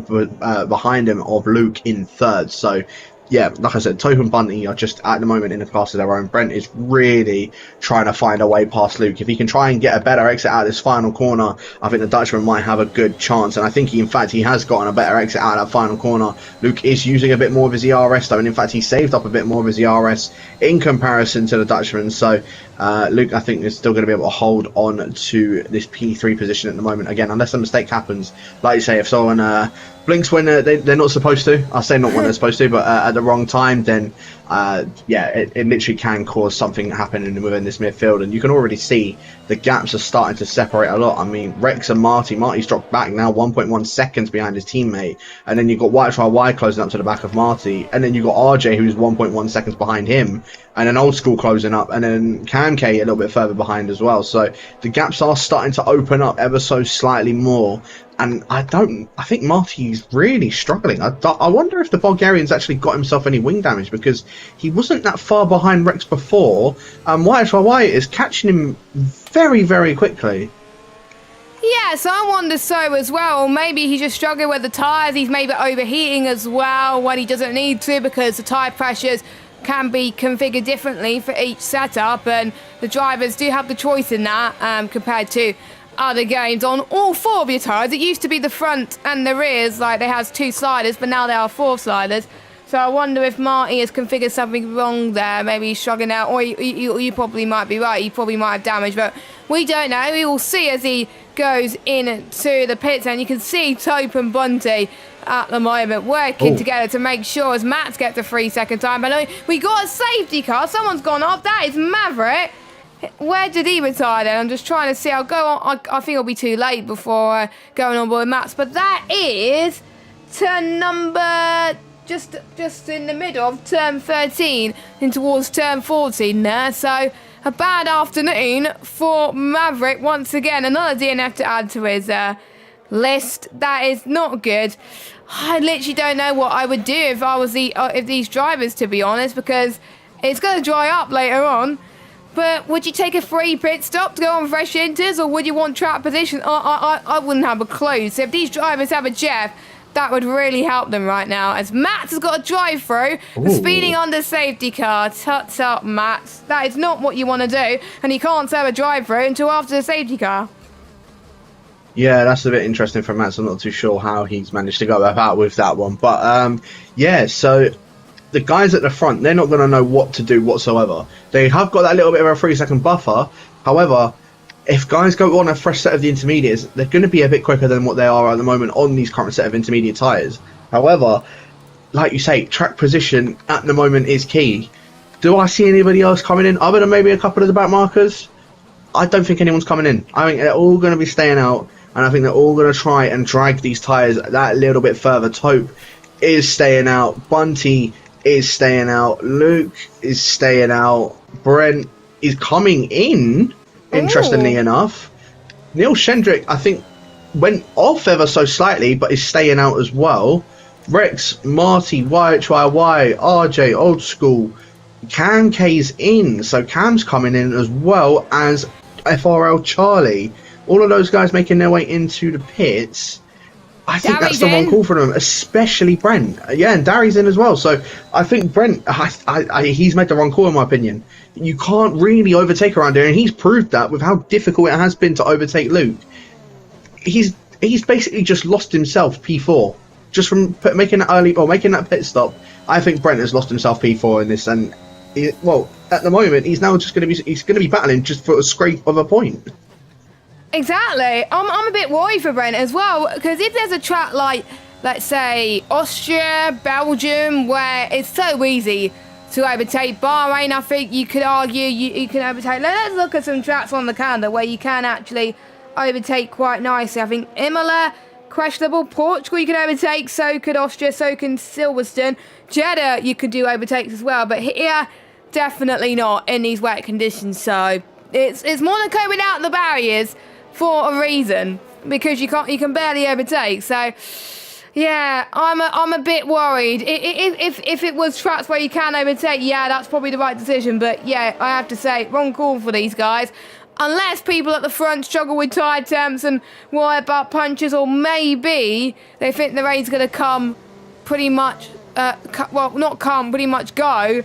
behind him of Luke in third. So yeah, like I said, Tope and Bunty are just at the moment in a class of their own. Brent is really trying to find a way past Luke. If he can try and get a better exit out of this final corner, I think the Dutchman might have a good chance. And I think in fact he has gotten a better exit out of that final corner. Luke is using a bit more of his ERS though, and in fact he saved up a bit more of his ERS in comparison to the Dutchman. So Luke, I think, is still going to be able to hold on to this P3 position at the moment. Again, unless a mistake happens, like you say, if someone blinks when they're not supposed to, I say not when they're supposed to, but at the wrong time, then yeah, it literally can cause something happening within this midfield. And you can already see the gaps are starting to separate a lot. I mean, Rex and Marty's dropped back now 1.1 seconds behind his teammate, and then you've got White Try Y closing up to the back of Marty, and then you've got RJ who's 1.1 seconds behind him, and then Old School closing up, and then Cam K a little bit further behind as well. So the gaps are starting to open up ever so slightly more. And I think Marty's really struggling. I wonder if the Bulgarian's actually got himself any wing damage, because he wasn't that far behind Rex before. White Y is catching him very, very quickly. Yeah, so I wonder so as well. Maybe he's just struggling with the tyres. He's maybe overheating as well when he doesn't need to, because the tyre pressures can be configured differently for each setup, and the drivers do have the choice in that compared to other games on all 4 of your tyres. It used to be the front and the rears, like they has 2 sliders, but now there are 4 sliders. So I wonder if Marty has configured something wrong there. Maybe he's struggling out, or you probably might be right. He probably might have damage, but we don't know. We will see as he goes into the pits, and you can see Tope and Bunty at the moment working together to make sure as Matt gets a 3-second time. But we got a safety car. Someone's gone off. That is Maverick. Where did he retire then? I'm just trying to see. I'll go on. I think it'll be too late before going on board with Max. But that is turn number just in the middle of turn 13 and towards turn 14 there. So a bad afternoon for Maverick once again. Another DNF to add to his list. That is not good. I literally don't know what I would do if I was if these drivers, to be honest, because it's going to dry up later on. But would you take a free pit stop to go on fresh inters, or would you want track position? I wouldn't have a clue. So if these drivers have a Jeff, that would really help them right now. As Matt has got a drive-through for speeding under safety car. Tuts up, Matt. That is not what you want to do, and you can't have a drive-through until after the safety car. Yeah, that's a bit interesting for Matt. I'm not too sure how he's managed to go about with that one. But yeah, so the guys at the front, they're not going to know what to do whatsoever. They have got that little bit of a 3-second buffer. However, if guys go on a fresh set of the intermediates, they're going to be a bit quicker than what they are at the moment on these current set of intermediate tyres. However, like you say, track position at the moment is key. Do I see anybody else coming in other than maybe a couple of the back markers? I don't think anyone's coming in. I think they're all going to be staying out, and I think they're all going to try and drag these tyres that little bit further. Tope is staying out. Bunty is staying out. Luke is staying out. Brent is coming in, interestingly enough. Neil Shendrick, I think, went off ever so slightly, but is staying out as well. Rex, Marty, YHYY, RJ, Old School, Cam K's in, so Cam's coming in as well as FRL Charlie. All of those guys making their way into the pits. I think that's the one call for them, especially Brent. Yeah, and Darry's in as well. So I think Brent, he's made the wrong call in my opinion. You can't really overtake around here, and he's proved that with how difficult it has been to overtake Luke. He's basically just lost himself P4 just from making that pit stop. I think Brent has lost himself P4 in this, and at the moment he's now just going to be battling just for a scrape of a point. Exactly. I'm a bit worried for Brent as well, because if there's a track like, let's say, Austria, Belgium, where it's so easy to overtake, Bahrain, I think you could argue you can overtake. Let's look at some tracks on the calendar where you can actually overtake quite nicely. I think Imola, questionable. Portugal you can overtake, so could Austria, so can Silverstone. Jeddah you could do overtakes as well, but here, definitely not in these wet conditions. So it's Monaco without the barriers, for a reason, because you can barely overtake. So yeah, I'm a bit worried. If it was tracks where you can overtake, yeah, that's probably the right decision. But yeah, I have to say, wrong call for these guys. Unless people at the front struggle with tyre temps and worry about punches, or maybe they think the rain's going to come pretty much, pretty much go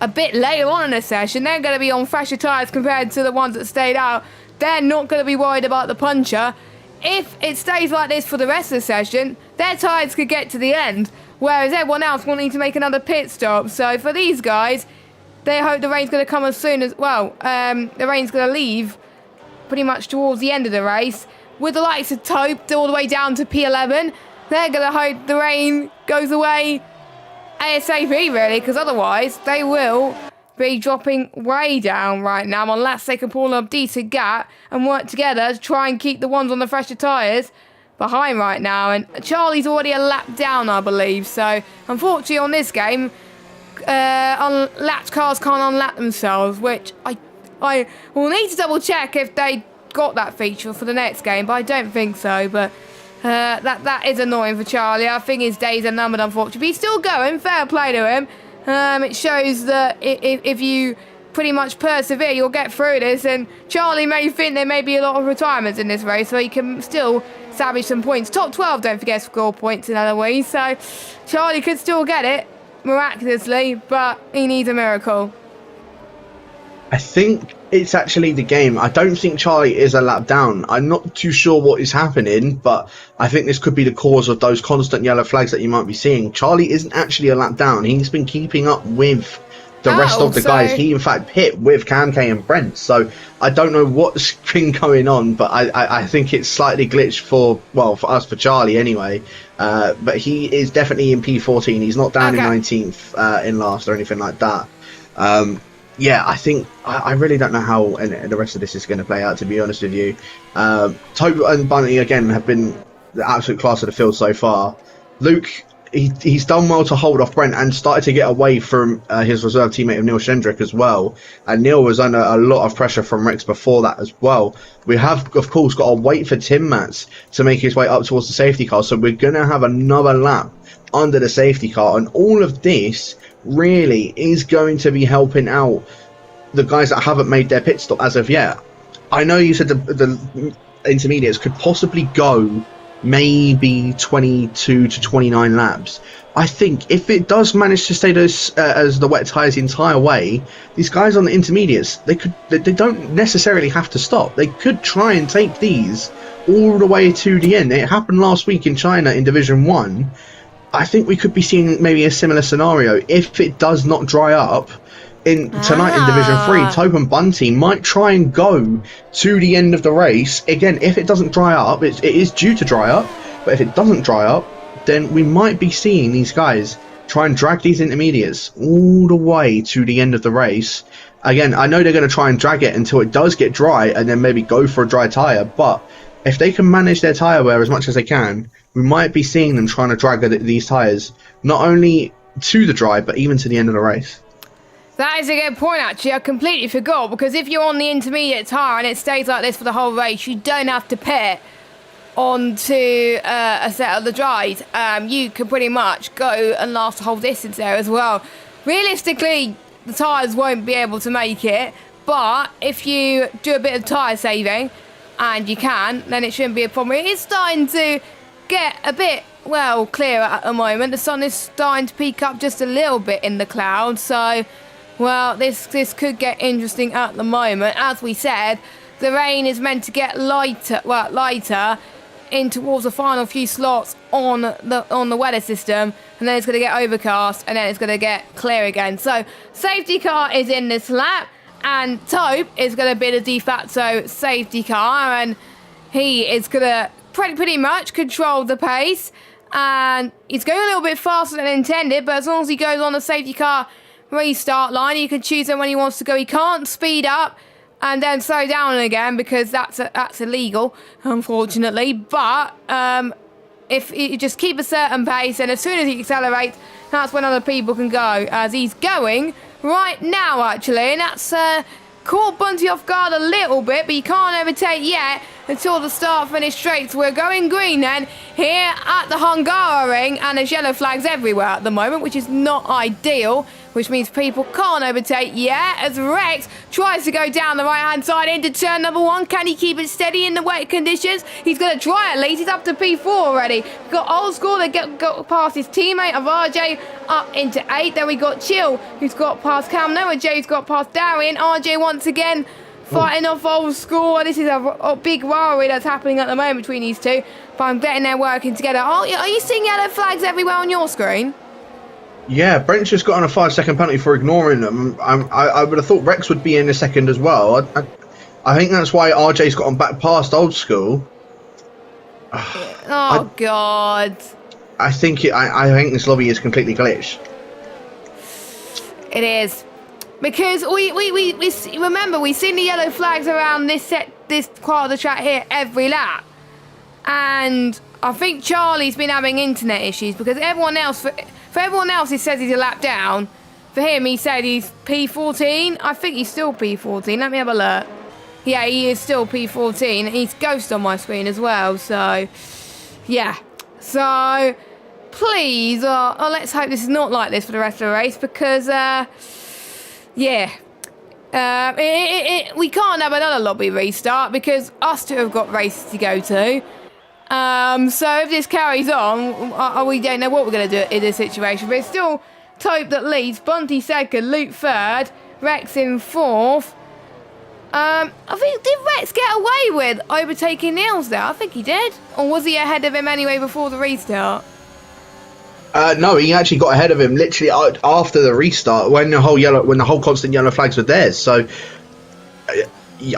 a bit later on in the session. They're going to be on fresher tyres compared to the ones that stayed out. They're not going to be worried about the puncher. If it stays like this for the rest of the session, their tyres could get to the end, whereas everyone else will need to make another pit stop. So for these guys, they hope the rain's going to come as soon as, the rain's going to leave pretty much towards the end of the race. With the likes of Tope all the way down to P11, they're going to hope the rain goes away ASAP, really, because otherwise they will be dropping way down right now, unless they can pull a decent gap and work together to try and keep the ones on the fresher tyres behind right now. And Charlie's already a lap down, I believe. So unfortunately on this game, unlapped cars can't unlap themselves, which I will need to double check if they got that feature for the next game, but I don't think so. But that is annoying for Charlie. I think his days are numbered, unfortunately. But he's still going. Fair play to him. It shows that if you pretty much persevere, you'll get through this. And Charlie may think there may be a lot of retirements in this race, so he can still salvage some points. Top 12, don't forget, score points in Eloise. So Charlie could still get it miraculously, but he needs a miracle. I think it's actually the game. I don't think Charlie is a lap down. I'm not too sure what is happening, but I think this could be the cause of those constant yellow flags that you might be seeing. Charlie isn't actually a lap down. He's been keeping up with the rest of the guys. He, in fact, pit with Cam K and Brent. So I don't know what's been going on, but I think it's slightly glitched for us, for Charlie anyway. But he is definitely in P14. He's not down in 19th in last or anything like that. Yeah, I think I really don't know how the rest of this is going to play out, to be honest with you. Tope and Bunny, again, have been the absolute class of the field so far. Luke, he's done well to hold off Brent and started to get away from his reserve teammate of Neil Shendrick as well. And Neil was under a lot of pressure from Rex before that as well. We have, of course, got to wait for Tim Mats to make his way up towards the safety car. So we're going to have another lap under the safety car. And all of this really is going to be helping out the guys that haven't made their pit stop as of yet. I know you said the intermediates could possibly go maybe 22 to 29 laps. I think if it does manage to stay as the wet tyres the entire way, these guys on the intermediates, they don't necessarily have to stop. They could try and take these all the way to the end. It happened last week in China in Division 1. I think we could be seeing maybe a similar scenario if it does not dry up. Tonight in Division 3, Tope and Bunty might try and go to the end of the race. Again, if it doesn't dry up, it is due to dry up, but if it doesn't dry up, then we might be seeing these guys try and drag these intermediates all the way to the end of the race. Again, I know they're going to try and drag it until it does get dry and then maybe go for a dry tyre, but if they can manage their tyre wear as much as they can, we might be seeing them trying to drag these tyres not only to the dry, but even to the end of the race. That is a good point, actually. I completely forgot, because if you're on the intermediate tyre and it stays like this for the whole race, you don't have to pit onto a set of the dries. You can pretty much go and last the whole distance there as well. Realistically, the tyres won't be able to make it, but if you do a bit of tyre saving, and you can, then it shouldn't be a problem. It is starting to get a bit, well, clearer at the moment. The sun is starting to peak up just a little bit in the clouds, so... well, this could get interesting at the moment. As we said, the rain is meant to get lighter in towards the final few slots on the weather system, and then it's going to get overcast, and then it's going to get clear again. So, safety car is in this lap, and Tope is going to be the de facto safety car, and he is going to pretty much control the pace, and he's going a little bit faster than intended, but as long as he goes on the safety car restart line, he can choose him when he wants to go. He can't speed up and then slow down again, because that's illegal, unfortunately. But if you just keep a certain pace, and as soon as he accelerates, that's when other people can go, as he's going right now, actually. And that's caught Bunty off guard a little bit, but you can't overtake yet until the start-finish straight. So we're going green then here at the Hungary, and there's yellow flags everywhere at the moment, which is not ideal, which means people can't overtake yet, as Rex tries to go down the right-hand side into turn number 1. Can he keep it steady in the wet conditions? He's going to try at least. He's up to P4 already. We've got Old School that got past his teammate of RJ up into 8. Then we got Chill, who's got past Cam Noah. Jay's got past Darian. RJ once again fighting off Old School. This is a big rivalry that's happening at the moment between these two, but I'm betting they're working together. Oh, are you seeing yellow flags everywhere on your screen? Yeah, Brent's just got on a 5-second penalty for ignoring them. I would have thought Rex would be in a second as well. I think that's why RJ's got on back past Old School. God. I think this lobby is completely glitched. It is. Because we remember, we've seen the yellow flags around this part of the track here every lap. And I think Charlie's been having internet issues, because everyone else... For everyone else, he says he's a lap down. For him, he said he's P14. I think he's still P14. Let me have a look. Yeah, he is still P14. He's ghost on my screen as well. So, yeah. So, please, let's hope this is not like this for the rest of the race, because, yeah. We can't have another lobby restart, because us two have got races to go to. So if this carries on, we don't know what we're going to do in this situation. But it's still Tope that leads, Bunty second, Luke third, Rex in fourth. I think, did Rex get away with overtaking Niels there? I think he did. Or was he ahead of him anyway before the restart? No, he actually got ahead of him literally after the restart, when the whole constant yellow flags were there. So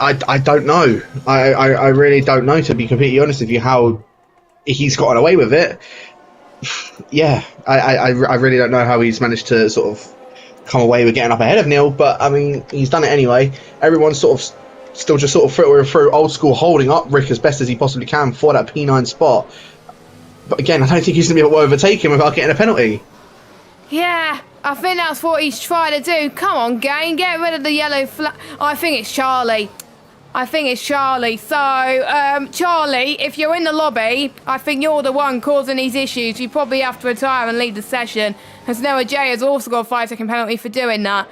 I don't know. I really don't know, to be completely honest with you, how he's gotten away with it. Yeah, I really don't know how he's managed to sort of come away with getting up ahead of Neil, but I mean, he's done it anyway. Everyone's sort of still just sort of filtering through. Old School holding up Rick as best as he possibly can for that P9 spot. But again, I don't think he's going to be able to overtake him without getting a penalty. Yeah, I think that's what he's trying to do. Come on, gang, get rid of the yellow flag. I think it's Charlie. So, Charlie, if you're in the lobby, I think you're the one causing these issues. You probably have to retire and leave the session. As Noah J has also got a 5-second penalty for doing that.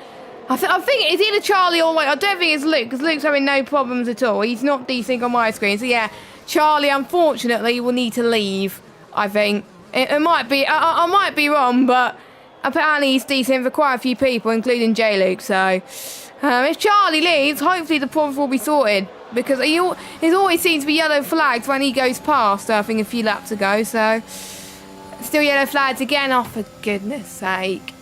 I think it's either Charlie or I don't think it's Luke, because Luke's having no problems at all. He's not desync on my screen. So, yeah, Charlie, unfortunately, will need to leave, I think. It might be, I might be wrong, but apparently he's desync for quite a few people, including J Luke, so... if Charlie leaves, hopefully the problem will be sorted, because it always seems to be yellow flags when he goes past, I think, a few laps ago, so... Still yellow flags again, oh, for goodness sake.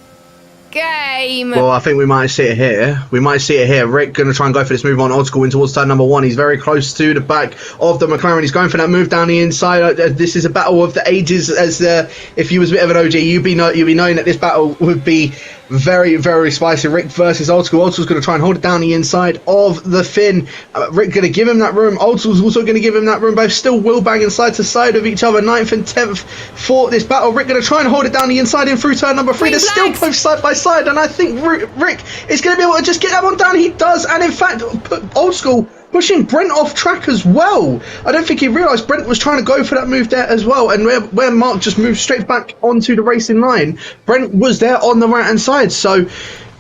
Game! Well, I think we might see it here. Rick going to try and go for this move on old school in towards turn number 1. He's very close to the back of the McLaren. He's going for that move down the inside. This is a battle of the ages. As if you was a bit of an OG, you'd be knowing that this battle would be very, very spicy. Rick versus old school. Old school's going to try and hold it down the inside of the fin. Rick going to give him that room. Old school's also going to give him that room. Both still will banging side to side of each other. 9th and 10th for this battle. Rick going to try and hold it down the inside in through turn number 3. They're still both side by side, and I think Rick is going to be able to just get that one down. He does, and in fact, put old school pushing Brent off track as well. I don't think he realised Brent was trying to go for that move there as well, and where Mark just moved straight back onto the racing line, Brent was there on the right hand side. So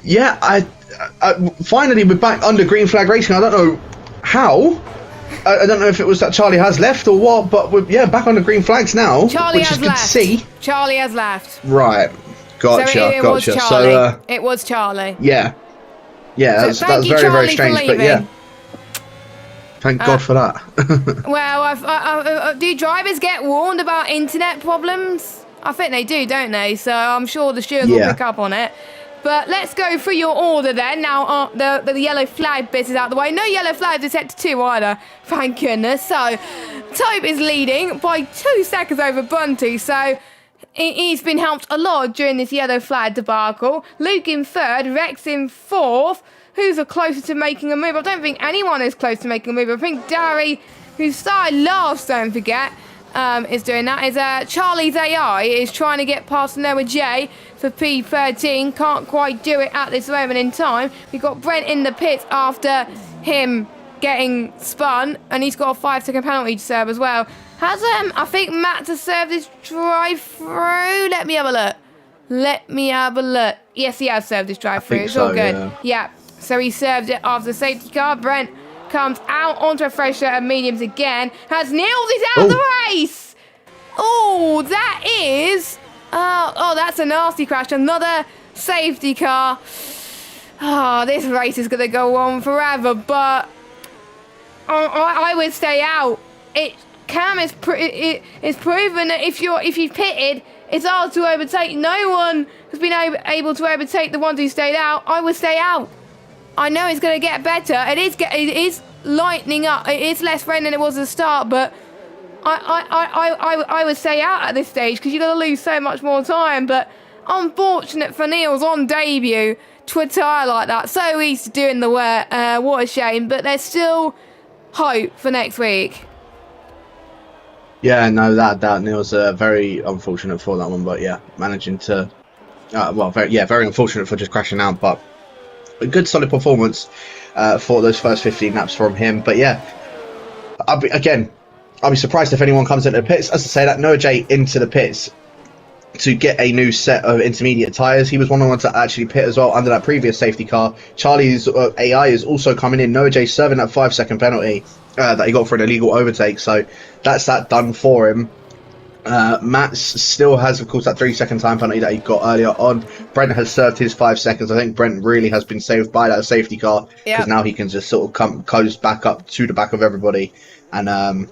yeah, I finally we're back under green flag racing. I don't know how. I don't know if it was that Charlie has left or what, but we're back on the green flags now. Charlie which has is good left. to see. Charlie has left. Right. Gotcha. So it was Charlie. So, it was Charlie. Yeah. Yeah, So that's very, Charlie, very strange, but yeah. Thank God for that. Well, do drivers get warned about internet problems? I think they do, don't they? So I'm sure the stewards will pick up on it. But let's go through your order then. Now, the yellow flag bit is out of the way. No yellow flags are set to 2 either, thank goodness. So, Tope is leading by 2 seconds over Bunty. So, he's been helped a lot during this yellow flag debacle. Luke in 3rd, Rex in 4th. Who's closer to making a move? I don't think anyone is close to making a move. I think Dari, who started last, don't forget, is doing that. Is Charlie's AI is trying to get past Noah J for P13. Can't quite do it at this moment in time. We've got Brent in the pits after him getting spun, and he's got a 5-second penalty to serve as well. Has I think Matt to serve this drive-through? Let me have a look. Yes, he has served this drive-through. It's all good. Yeah. So he served it after the safety car. Brent comes out onto a fresh set of mediums again. Has nailed it out of the race. Oh, that is... oh, that's a nasty crash. Another safety car. Oh, this race is going to go on forever, but I would stay out. Cam is proven that if you've pitted, it's hard to overtake. No one has been able to overtake the ones who stayed out. I would stay out. I know it's going to get better. It is lightening up. It is less rain than it was at the start, but I would stay out at this stage because you're going to lose so much more time. But unfortunate for Niels on debut to retire like that. So easy to do in the wet. What a shame. But there's still hope for next week. Yeah, no, that Niels very unfortunate for that one, but yeah, managing to very unfortunate for just crashing out, but a good solid performance for those first 15 laps from him. But yeah, I'll be surprised if anyone comes into the pits. As I say, that Noah J into the pits to get a new set of intermediate tyres. He was one of the ones that actually pit as well under that previous safety car. Charlie's AI is also coming in. Noah J serving that 5-second penalty that he got for an illegal overtake. So that's that done for him. Matt still has, of course, that 3-second time penalty that he got earlier on. Brent has served his 5 seconds. I think Brent really has been saved by that safety car because now he can just sort of close back up to the back of everybody. And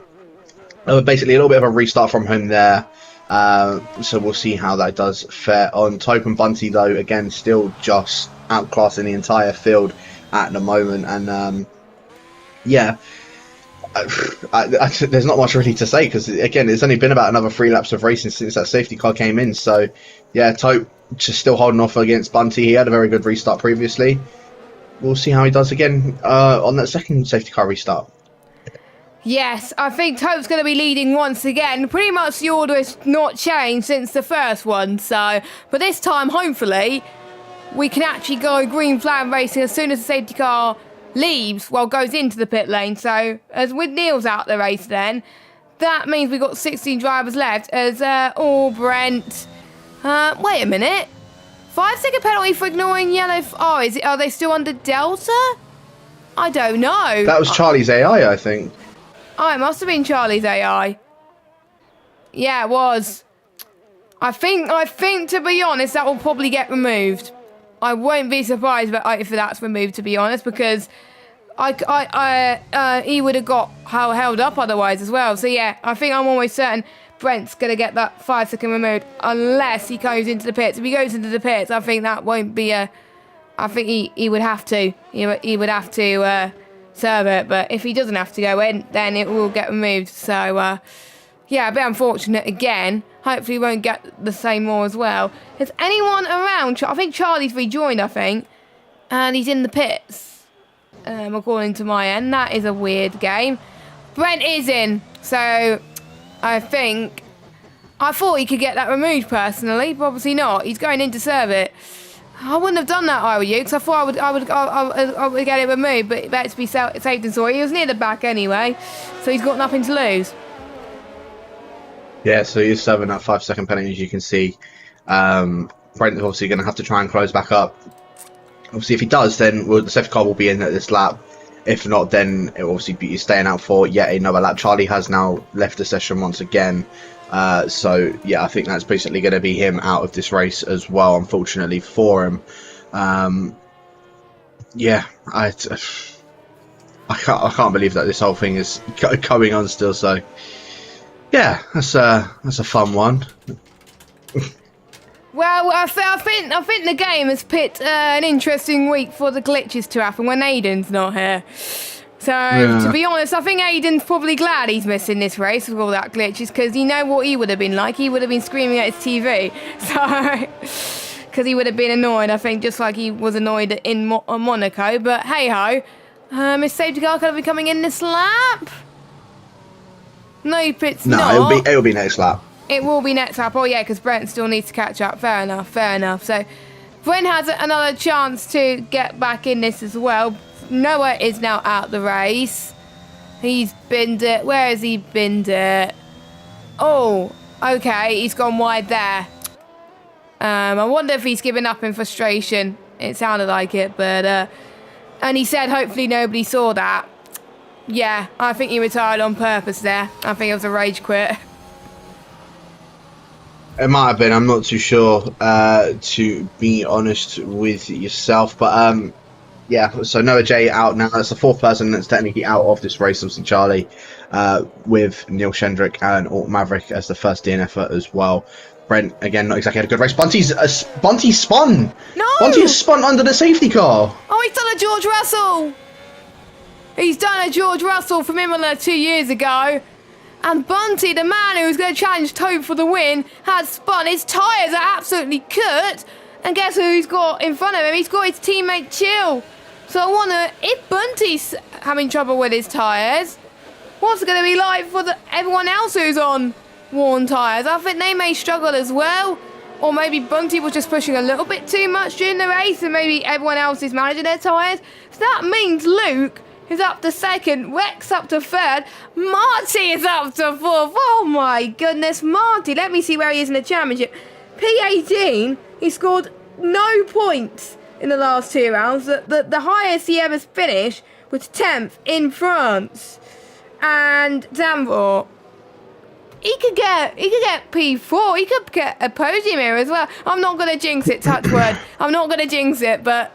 basically a little bit of a restart from him there. So we'll see how that does fare on. Tope and Bunty, though, again, still just outclassing the entire field at the moment. And yeah. There's not much really to say because, again, it's only been about another 3 laps of racing since that safety car came in. So, yeah, Tope just still holding off against Bunty. He had a very good restart previously. We'll see how he does again on that second safety car restart. Yes, I think Tope's going to be leading once again. Pretty much the order has not changed since the first one. So, but this time, hopefully, we can actually go green flag racing as soon as the safety car leaves, goes into the pit lane. So, as with Neil's out the race then, that means we've got 16 drivers left as, Brent... wait a minute. 5-second penalty for ignoring yellow... are they still under Delta? I don't know. That was Charlie's AI, I think. Oh, it must have been Charlie's AI. Yeah, it was. I think, to be honest, that will probably get removed. I won't be surprised if that's removed, to be honest, because he would have got held up otherwise as well. So yeah, I think I'm almost certain Brent's going to get that 5-second removed unless he goes into the pits. If he goes into the pits, I think that won't be a... I think he would have to. He would have to serve it. But if he doesn't have to go in, then it will get removed. So, yeah, a bit unfortunate again. Hopefully he won't get the same more as well. Is anyone around? I think Charlie's rejoined, I think. And he's in the pits. According to my end. That is a weird game. Brent is in. So, I thought he could get that removed personally. But obviously not. He's going in to serve it. I wouldn't have done that if I were you, because I thought I would get it removed, but better to be safe than sorry. He was near the back anyway, so he's got nothing to lose. Yeah, so he's serving that 5-second penalty, as you can see. Brent is obviously going to have to try and close back up. Obviously, if he does, then the safety car will be in at this lap. If not, then it will obviously be staying out for yet another lap. Charlie has now left the session once again. So yeah, I think that's basically going to be him out of this race as well, unfortunately for him. Yeah, I can't believe that this whole thing is going on still. So yeah, that's a fun one. Well, I think the game has picked an interesting week for the glitches to happen when Aiden's not here. So, to be honest, I think Aiden's probably glad he's missing this race with all that glitches, because you know what he would have been like. He would have been screaming at his TV. So, because he would have been annoyed, I think, just like he was annoyed in Monaco. But hey-ho, is safety car going to be coming in this lap? Nope, it's not. No, it'll be next lap. It will be next lap. Oh, yeah, because Brent still needs to catch up. Fair enough. So, Brent has another chance to get back in this as well. Noah is now out the race. He's binned it. Where has he binned it? Oh, okay. He's gone wide there. I wonder if he's given up in frustration. It sounded like it, but... and he said hopefully nobody saw that. Yeah, I think he retired on purpose there. I think it was a rage quit. It might have been. I'm not too sure, to be honest with yourself. But... yeah, so Noah J out now. That's the fourth person that's technically out of this race. Obviously, Charlie, with Neil Shendrick and Alt Maverick as the first DNF as well. Brent, again, not exactly had a good race. Bunty spun! No! Bunty has spun under the safety car! Oh, he's done a George Russell! He's done a George Russell from Imola 2 years ago. And Bunty, the man who was going to challenge Tope for the win, has spun. His tyres are absolutely cut. And guess who he's got in front of him? He's got his teammate Chill. So I wonder, if Bunty's having trouble with his tyres, what's it going to be like for everyone else who's on worn tyres? I think they may struggle as well. Or maybe Bunty was just pushing a little bit too much during the race and maybe everyone else is managing their tyres. So that means Luke is up to second, Rex up to third, Marty is up to fourth. Oh my goodness, Marty. Let me see where he is in the championship. P18, he scored no points in the last 2 rounds. The highest he ever finished was 10th in France. And Danvor, he could get P4. He could get a podium here as well. I'm not going to jinx it, touch word. I'm not going to jinx it, but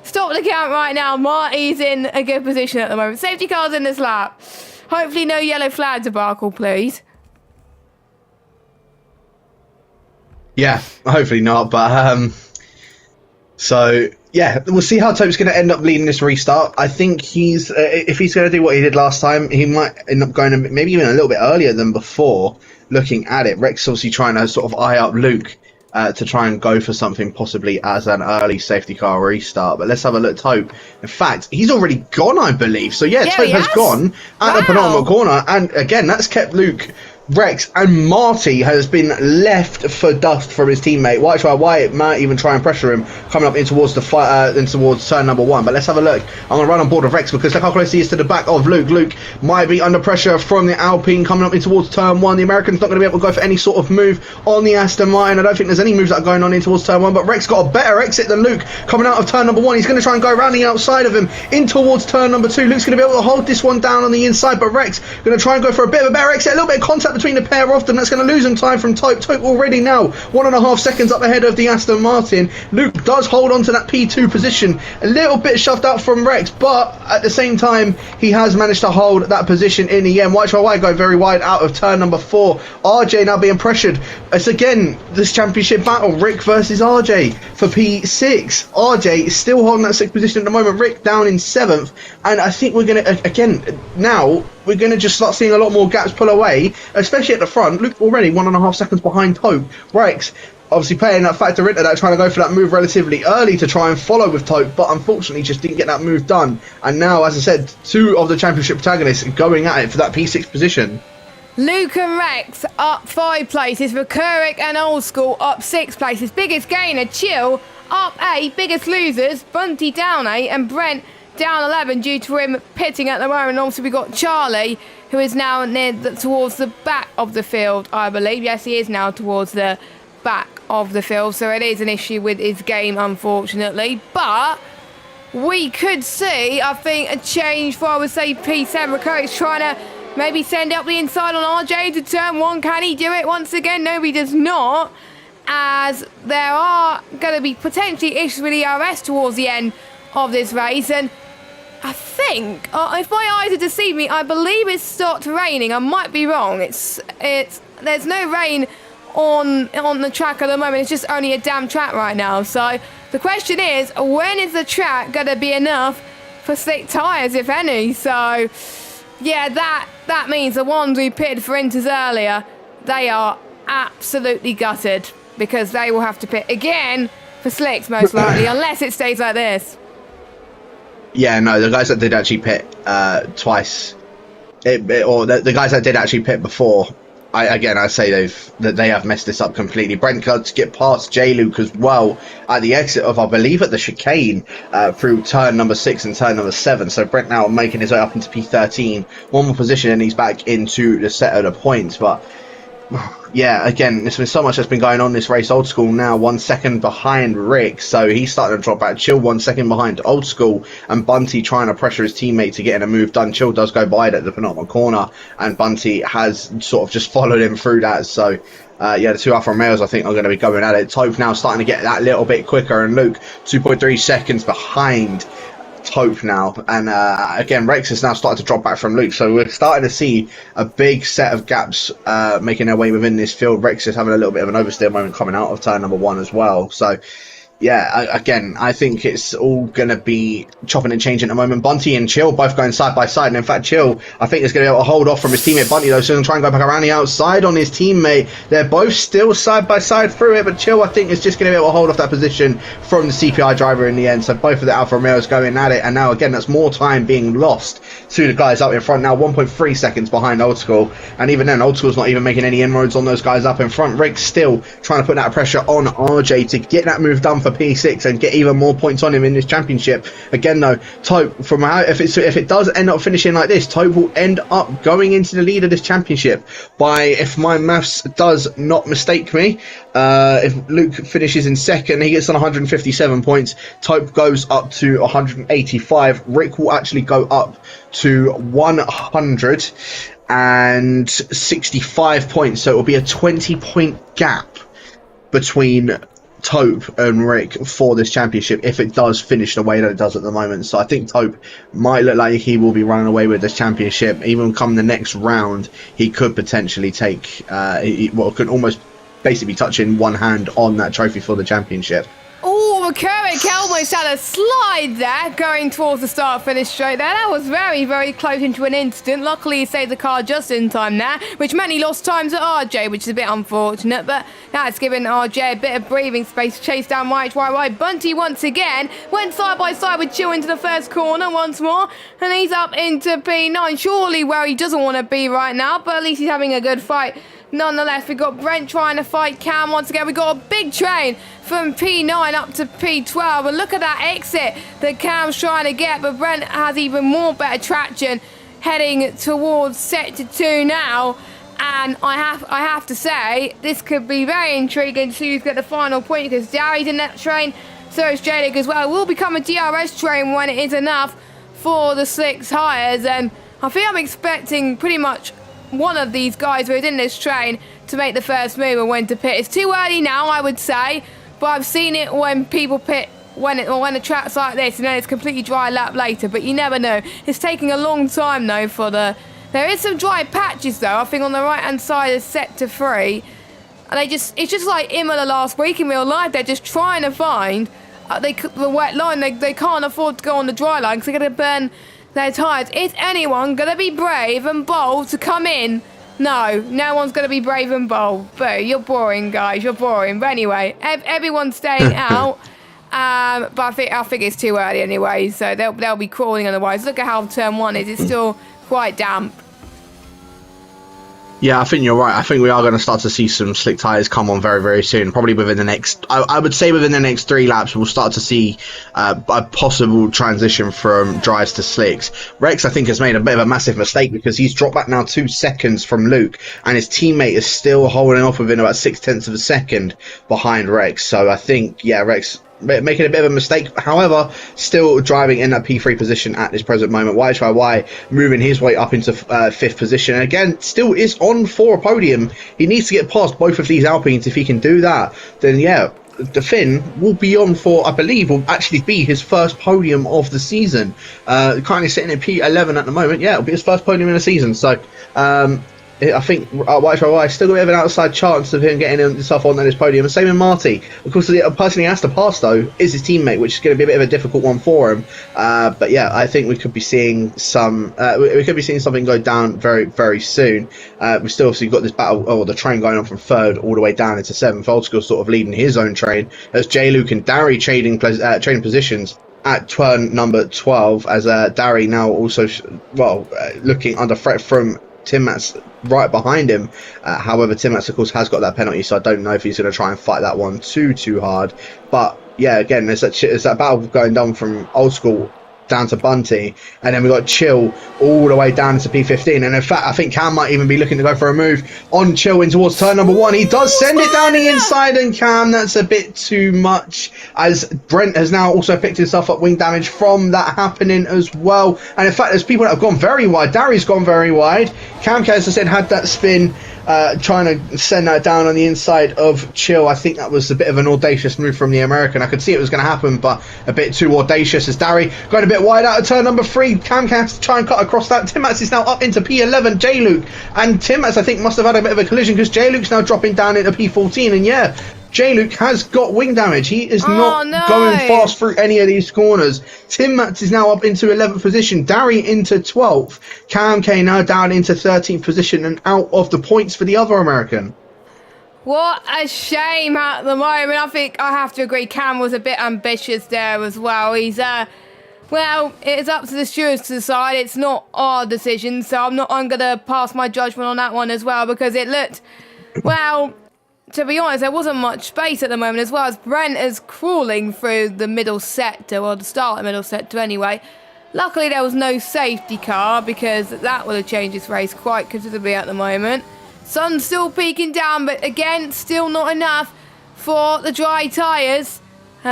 stop the count right now. Marty's in a good position at the moment. Safety car's in this lap. Hopefully no yellow flag debacle, please. Yeah, hopefully not, but so yeah, we'll see how Tope's going to end up leading this restart. I think if he's going to do what he did last time, he might end up going maybe even a little bit earlier than before. Looking at it, Rex obviously trying to sort of eye up Luke to try and go for something possibly as an early safety car restart. But let's have a look at Tope. In fact, he's already gone, I believe. So yeah, Tope has gone at the penultimate corner. And again, that's kept Luke, Rex and Marty has been left for dust from his teammate. White might even try and pressure him coming up in towards the fight, in towards turn number 1. But let's have a look. I'm going to run on board of Rex because look how close he is to the back of Luke. Luke might be under pressure from the Alpine coming up in towards turn 1. The American's not going to be able to go for any sort of move on the Aston Martin. I don't think there's any moves that are going on in towards turn 1, but Rex got a better exit than Luke coming out of turn number 1. He's going to try and go around the outside of him in towards turn number 2. Luke's going to be able to hold this one down on the inside, but Rex going to try and go for a bit of a better exit. A little bit of contact between the pair of them. That's going to lose him time from Tope. Tope already now 1.5 seconds up ahead of the Aston Martin. Luke does hold on to that P2 position. A little bit shoved out from Rex, but at the same time, he has managed to hold that position in the end. White go very wide out of turn number 4. RJ now being pressured. It's again this championship battle. Rick versus RJ for P6. RJ is still holding that 6th position at the moment. Rick down in 7th. And I think we're going to, again, now we're going to just start seeing a lot more gaps pull away, especially at the front. Luke already 1.5 seconds behind Tope. Rex obviously playing that factor into that, trying to go for that move relatively early to try and follow with Tope, but unfortunately just didn't get that move done. And now, as I said, 2 of the championship protagonists going at it for that P6 position. Luke and Rex up 5 places, Recurric and Old School up 6 places. Biggest gainer, Chill, up 8. Biggest losers, Bunty down 8 and Brent down 11 due to him pitting at the moment. And also we got Charlie, who is now towards the back of the field, I believe. Yes, he is now towards the back of the field, so it is an issue with his game, unfortunately. But we could see, I think, a change for, I would say, P7. Recurric's trying to maybe send up the inside on RJ to turn 1. Can he do it once again? No, he does not, as there are going to be potentially issues with ERS towards the end of this race. And I think, if my eyes are deceiving me, I believe it's stopped raining. I might be wrong. There's no rain on the track at the moment. It's just only a damp track right now. So the question is, when is the track going to be enough for slick tyres, if any? So yeah, that means the ones we pitted for Inters earlier, they are absolutely gutted because they will have to pit again for slicks most likely, unless it stays like this. Yeah, no, the guys that did actually pit twice, or the guys that did actually pit before, I say they have messed this up completely. Brent got to get past J-Luke as well at the exit of, I believe, at the chicane through turn number 6 and turn number 7. So Brent now making his way up into P13. One more position and he's back into the set of the points. But yeah, again, there's been so much that's been going on this race. Old School now 1 second behind Rick, so he's starting to drop back. Chill 1 second behind Old School, and Bunty trying to pressure his teammate to get in a move done. Chill does go wide at the penultimate corner, and Bunty has sort of just followed him through that. So yeah, the 2 Alfa Romeos I think are going to be going at it. Tope now starting to get that little bit quicker, and Luke 2.3 seconds behind Tope now. And again, Rex is now starting to drop back from Luke, so we're starting to see a big set of gaps making their way within this field. Rex is having a little bit of an oversteer moment coming out of turn number 1 as well. So yeah, again, I think it's all going to be chopping and changing at the moment. Bunty and Chill both going side by side. And in fact, Chill, I think, is going to be able to hold off from his teammate Bunty, though. So he's going to try and go back around the outside on his teammate. They're both still side by side through it. But Chill, I think, is just going to be able to hold off that position from the CPI driver in the end. So both of the Alfa Romeos going at it. And now, again, that's more time being lost to the guys up in front. Now 1.3 seconds behind Old School. And even then, Old School's not even making any inroads on those guys up in front. Rick's still trying to put that pressure on RJ to get that move done for P6 and get even more points on him in this championship. Again though, Tope, if it does end up finishing like this, Tope will end up going into the lead of this championship by, if my maths does not mistake me, if Luke finishes in second, he gets on 157 points. Tope goes up to 185. Rick will actually go up to 165 points, so it will be a 20-point gap between Tope and Rick for this championship if it does finish the way that it does at the moment. So I think Tope might look like he will be running away with this championship. Even come the next round, he could potentially take could almost basically touching one hand on that trophy for the championship. Oh, well, Kerrick almost had a slide there going towards the start-finish straight there. That was very, very close into an instant. Luckily, he saved the car just in time there, which meant he lost times at RJ, which is a bit unfortunate, but that's given RJ a bit of breathing space to chase down right. Bunty once again went side by side with Chill into the first corner once more, and he's up into P9, surely where he doesn't want to be right now, but at least he's having a good fight. Nonetheless, we've got Brent trying to fight Cam once again. We've got a big train from P9 up to P12. And look at that exit that Cam's trying to get. But Brent has even more better traction heading towards Sector 2 now. And I have to say, this could be very intriguing to see who's got the final point, because Darry's in that train, so is Jadick as well. It will become a DRS train when it is enough for the six hires. And I think I'm expecting pretty much one of these guys who is in this train to make the first move and when to pit. It's too early now, I would say, but I've seen it when people pit when a track's like this and then it's completely dry lap later, but you never know. It's taking a long time though for the... There is some dry patches though, I think on the right hand side of Sector 3, and it's just like Imola last week in real life. They're just trying to find the wet line. They can't afford to go on the dry line because they're going to burn their tyres. Is anyone going to be brave and bold to come in? No one's going to be brave and bold. But you're boring, guys. You're boring. But anyway, everyone's staying out. But I think it's too early anyway, so they'll be crawling otherwise. Look at how turn 1 is. It's still quite damp. Yeah, I think you're right. I think we are going to start to see some slick tyres come on very, very soon. Probably within the next, I would say within the next 3 laps, we'll start to see a possible transition from dries to slicks. Rex, I think, has made a bit of a massive mistake because he's dropped back now 2 seconds from Luke, and his teammate is still holding off within about 0.6 of a second behind Rex. So I think, yeah, Rex making a bit of a mistake, however, still driving in that P3 position at this present moment. YHYY moving his way up into 5th position, and again, still is on for a podium. He needs to get past both of these Alpines. If he can do that, then yeah, the Finn will be on for, I believe, will actually be his first podium of the season. Currently sitting at P11 at the moment. Yeah, it'll be his first podium in the season. So I think YHYY still got a bit of an outside chance of him getting himself on this podium. And same with Marty. Of course, the person he has to pass, though, is his teammate, which is going to be a bit of a difficult one for him. But yeah, I think we could be seeing something go down very, very soon. We've still obviously got this battle, or the train going on from 3rd all the way down into 7th. Old School sort of leading his own train. As J. Luke and Darry trading positions at turn number 12, as Darry now also, looking under threat from Tim Matz right behind him. However, Tim Matz, of course, has got that penalty, so I don't know if he's going to try and fight that one too hard. But yeah, again, there's that battle going down from Old School down to Bunty, and then we got Chill all the way down into P15. And in fact, I think Cam might even be looking to go for a move on Chill in towards turn number 1. He does send it down the inside, and Cam, that's a bit too much, as Brent has now also picked himself up wing damage from that happening as well. And in fact, there's people that have gone very wide. Darry's gone very wide. Cam, as I said, had that spin, trying to send that down on the inside of Chill. I think that was a bit of an audacious move from the American. I could see it was going to happen, but a bit too audacious, as Darry going a bit wide out of turn number 3. Cam has to try and cut across that. Tim Matz is now up into P11. J. Luke and Tim Matz, I think, must have had a bit of a collision, because J. Luke's now dropping down into P14. And yeah, J. Luke has got wing damage. He is not going fast through any of these corners. Tim Matz is now up into 11th position. Darry into 12th. Cam K now down into 13th position and out of the points for the other American. What a shame at the moment. I think I have to agree, Cam was a bit ambitious there as well. He's well, it's up to the stewards to decide. It's not our decision, so I'm going to pass my judgment on that one as well, because it looked, well, to be honest, there wasn't much space at the moment, as well as Brent is crawling through the middle sector, or the start of the middle sector anyway. Luckily, there was no safety car, because that would have changed this race quite considerably at the moment. Sun's still peeking down, but again, still not enough for the dry tyres. But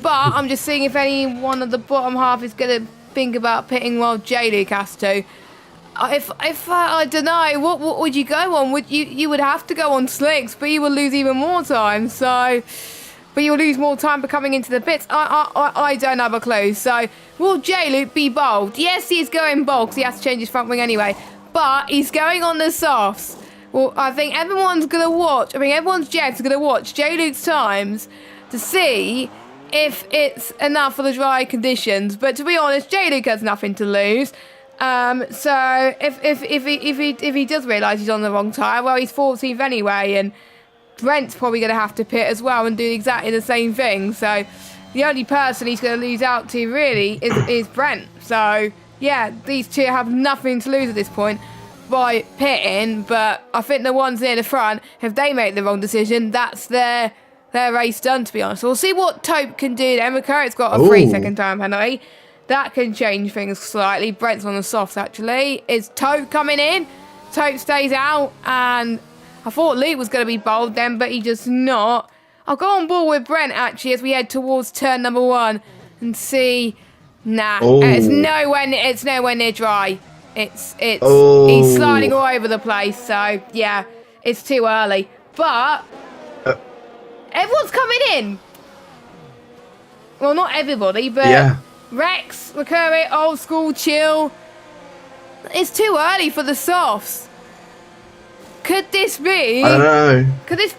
I'm just seeing if any one of the bottom half is going to think about pitting while J-Luke has to. If I don't know, what would you go on? You would have to go on slicks, but you would lose even more time. So, but you'll lose more time for coming into the pits. I don't have a clue. So, will J-Luke be bold? Yes, he's going bold because he has to change his front wing anyway. But he's going on the softs. Well, I think everyone's going to watch. I mean, everyone's Jets are going to watch J-Luke's times to see if it's enough for the dry conditions. But to be honest, J-Luke has nothing to lose. So if he does realise he's on the wrong tyre, well, he's 14th anyway, and Brent's probably going to have to pit as well and do exactly the same thing. So the only person he's going to lose out to really is Brent. So yeah, these two have nothing to lose at this point by pitting. But I think the ones near the front, if they make the wrong decision, that's their race done, to be honest. We'll see what Taupe can do then. McCurry's got a 3-second time penalty. That can change things slightly. Brent's on the softs, actually. Is Taupe coming in? Taupe stays out, and I thought Luke was going to be bold then, but he just not. I'll go on board with Brent, actually, as we head towards turn number 1 and see. Nah, it's nowhere near dry. It's he's sliding all over the place, so yeah, it's too early. But everyone's coming in. Well, not everybody, but yeah. Rex, McCurry, old school, chill. It's too early for the softs. Could this be? I don't know. Could this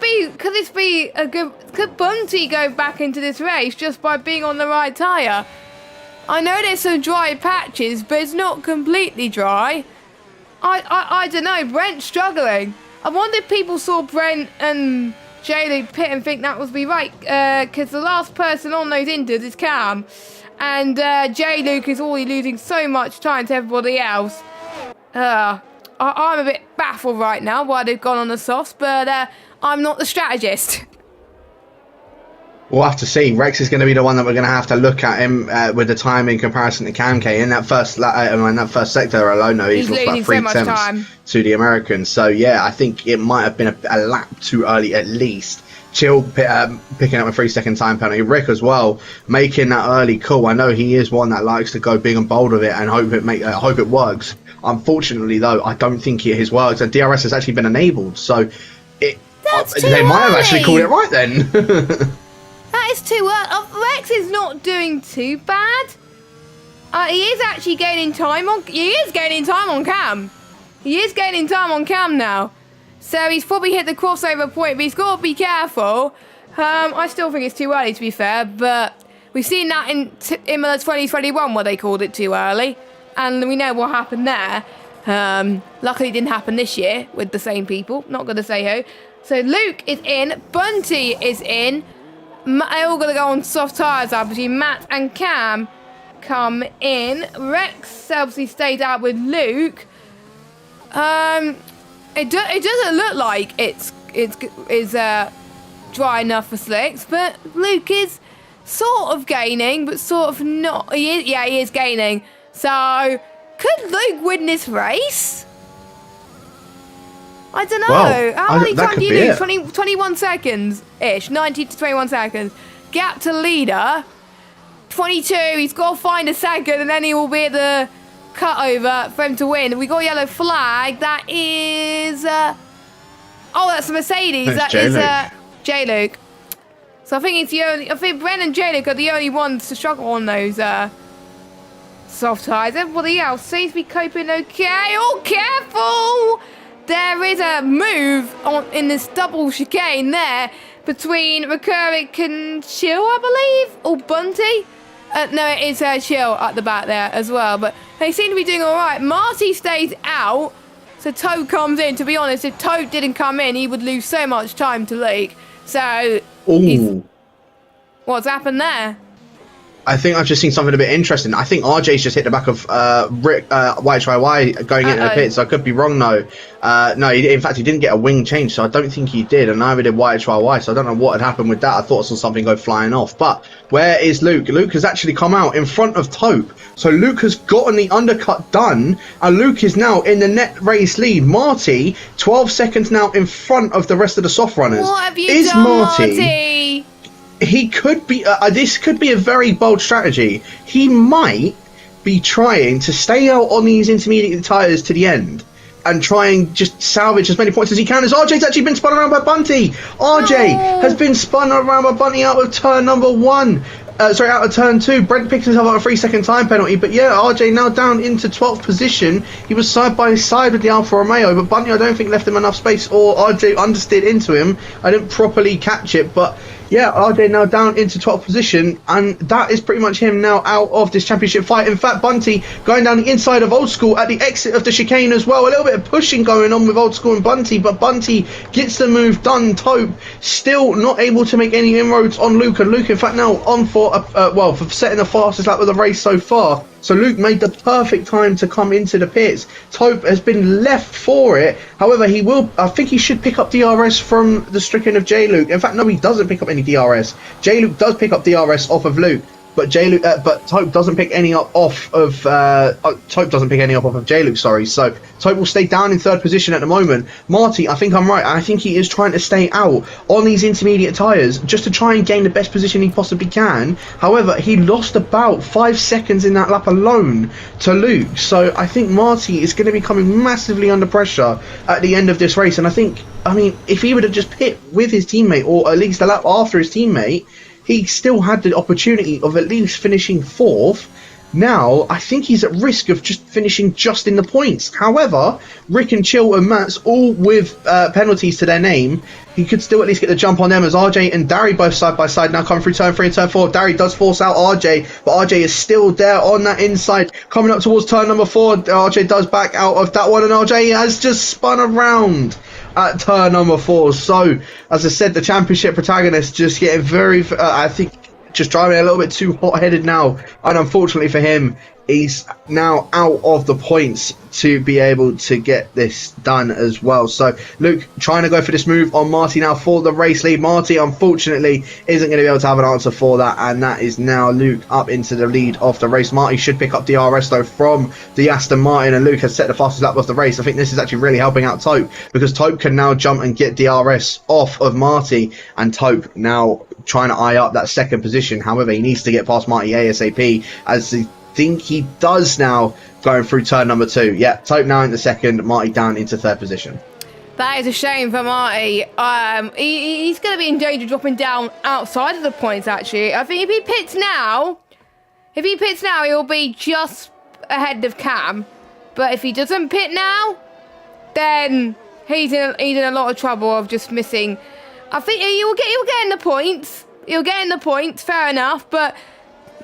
be a good? Could Bunty go back into this race just by being on the right tyre? I know there's some dry patches, but it's not completely dry. I don't know. Brent's struggling. I wonder if people saw Brent and J-Luke pit and think that would be right, because the last person on those inters is Cam, and J-Luke is already losing so much time to everybody else. I'm a bit baffled right now why they've gone on the softs, but I'm not the strategist. We'll have to see. Rex is going to be the one that we're going to have to look at him with the time in comparison to Cam K. In that first sector alone, though, he's lost about 3 attempts to the Americans. So yeah, I think it might have been a lap too early at least. Chill picking up a 3-second time penalty. Rick as well making that early call. I know he is one that likes to go big and bold with it and hope it works. Unfortunately, though, I don't think his works. And DRS has actually been enabled, so they might have actually called it right then. That is too early. Rex is not doing too bad. He is actually gaining time on. He is gaining time on Cam. He is gaining time on Cam now. So he's probably hit the crossover point, but he's got to be careful. I still think it's too early, to be fair, but we've seen that in Imola 2021 where they called it too early, and we know what happened there. Luckily, it didn't happen this year with the same people. Not going to say who. So Luke is in. Bunty is in. They're all going to go on soft tyres, obviously. Matt and Cam come in. Rex obviously stayed out with Luke. It doesn't look like it's dry enough for slicks, but Luke is sort of gaining, but sort of not. He is gaining. So, could Luke win this race? I don't know. Well, how many time do you lose? 21 seconds-ish. 19 to 21 seconds. Gap to leader. 22. He's got to find a second, and then he will be at the cutover for him to win. We got a yellow flag. That is... that's a Mercedes. That is J-Luke. So I think Bren and J-Luke are the only ones to struggle on those soft tyres. Everybody else seems to be coping okay. Oh, careful! There is a move in this double chicane there between McCurrick and Chill, I believe, or Bunty. No, it is Chill at the back there as well, but they seem to be doing all right. Marty stays out, so Toad comes in. To be honest, if Toad didn't come in, he would lose so much time to Luke. So, what's happened there? I think I've just seen something a bit interesting. I think RJ's just hit the back of Rick YHYY going into the pits. I could be wrong though. No, in fact, he didn't get a wing change, so I don't think he did, and neither did YHYY, so I don't know what had happened with that. I thought I saw something go flying off. But where is Luke? Luke has actually come out in front of Taupe. So Luke has gotten the undercut done, and Luke is now in the net race lead. Marty, 12 seconds now in front of the rest of the soft runners. What have you done, Marty? He could be. This could be a very bold strategy. He might be trying to stay out on these intermediate tyres to the end and try and just salvage as many points as he can. As RJ's actually been spun around by Bunty. RJ has been spun around by Bunty out of turn number 1. Out of turn 2. Brent picks himself up a 3-second time penalty. But yeah, RJ now down into 12th position. He was side by side with the Alfa Romeo, but Bunty I don't think left him enough space, or RJ understeered into him. I didn't properly catch it, but Yeah, RJ now down into 12th position, and that is pretty much him now out of this championship fight. In fact, Bunty going down the inside of Old School at the exit of the chicane as well. A little bit of pushing going on with Old School and Bunty, but Bunty gets the move done. Taupe still not able to make any inroads on Luke, and Luke, in fact, now on for for setting the fastest lap of the race so far. So Luke made the perfect time to come into the pits. Taupe has been left for it. However, I think he should pick up DRS from the stricken of J-Luke. In fact, no, he doesn't pick up any DRS. J-Luke does pick up DRS off of Luke, but Taupe doesn't pick any up off of J-Luke, sorry. So Taupe will stay down in 3rd position at the moment. Marty, I think I'm right. I think he is trying to stay out on these intermediate tyres just to try and gain the best position he possibly can. However, he lost about 5 seconds in that lap alone to Luke. So I think Marty is going to be coming massively under pressure at the end of this race. And I mean, if he would have just pit with his teammate, or at least a lap after his teammate, he still had the opportunity of at least finishing 4th. Now, I think he's at risk of just finishing just in the points. However, Rick and Chill and Mats, all with penalties to their name, he could still at least get the jump on them, as RJ and Dari both side by side now come through turn 3 and turn 4. Dari does force out RJ, but RJ is still there on that inside. Coming up towards turn number 4, RJ does back out of that one, and RJ has just spun around at turn number 4. So, as I said, the championship protagonist just getting very, I think, just driving a little bit too hot-headed now. And unfortunately for him, he's now out of the points to be able to get this done as well. So Luke trying to go for this move on Marty now for the race lead. Marty unfortunately isn't going to be able to have an answer for that, and that is now Luke up into the lead of the race. Marty should pick up DRS though from the Aston Martin, and Luke has set the fastest lap of the race. I think this is actually really helping out Taupe, because Taupe can now jump and get DRS off of Marty, and Taupe now trying to eye up that 2nd position. However, he needs to get past Marty ASAP, as he think he does now, going through turn number 2. Yeah, Taupe now into 2nd, Marty down into 3rd position. That is a shame for Marty. He's going to be in danger of dropping down outside of the points, actually. I think if he pits now, he'll be just ahead of Cam. But if he doesn't pit now, then he's in a lot of trouble of just missing. I think he'll get in the points. He'll get in the points, fair enough, but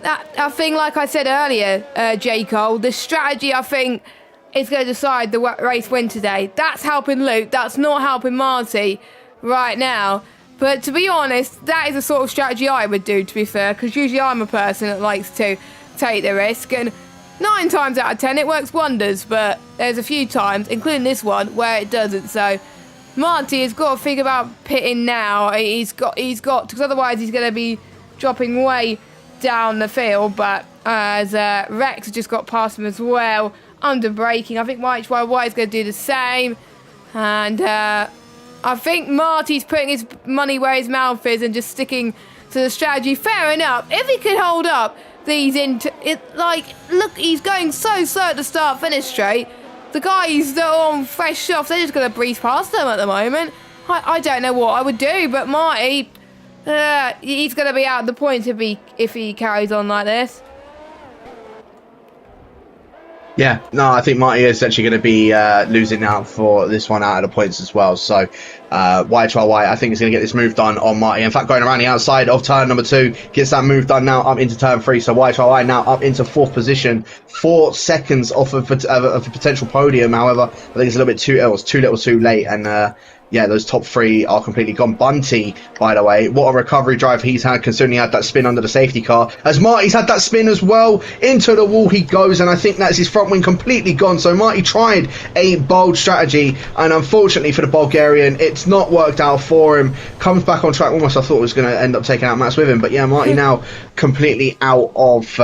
I think, like I said earlier, J. Cole, the strategy, I think, is going to decide the race win today. That's helping Luke. That's not helping Marty right now. But to be honest, that is the sort of strategy I would do, to be fair, because usually I'm a person that likes to take the risk. And 9 times out of 10, it works wonders. But there's a few times, including this one, where it doesn't. So Marty has got to think about pitting now. He's got, because otherwise he's going to be dropping way down the field. But as Rex has just got past him as well, under braking, I think YHYY is going to do the same. And I think Marty's putting his money where his mouth is and just sticking to the strategy. Fair enough. If he could hold up these look, he's going so slow at the start, finish straight. The guys that are on fresh off, they're just going to breeze past them at the moment. I don't know what I would do, but Marty, he's going to be out of the points if he carries on like this. Yeah, no, I think Marty is actually going to be losing out for this one out of the points as well. So YHYY, I think, is going to get this move done on Marty. In fact, going around the outside of turn number 2, gets that move done now up into turn 3. So YHYY now up into 4th position, 4 seconds off of a potential podium. However, I think it's a little bit too late, and yeah, those top 3 are completely gone. Bunty, by the way, what a recovery drive he's had, considering he had that spin under the safety car. As Marty's had that spin as well, into the wall he goes, and I think that's his front wing completely gone. So Marty tried a bold strategy, and unfortunately for the Bulgarian, it's not worked out for him. Comes back on track, almost I thought was going to end up taking out Mats with him, but yeah, Marty now completely out of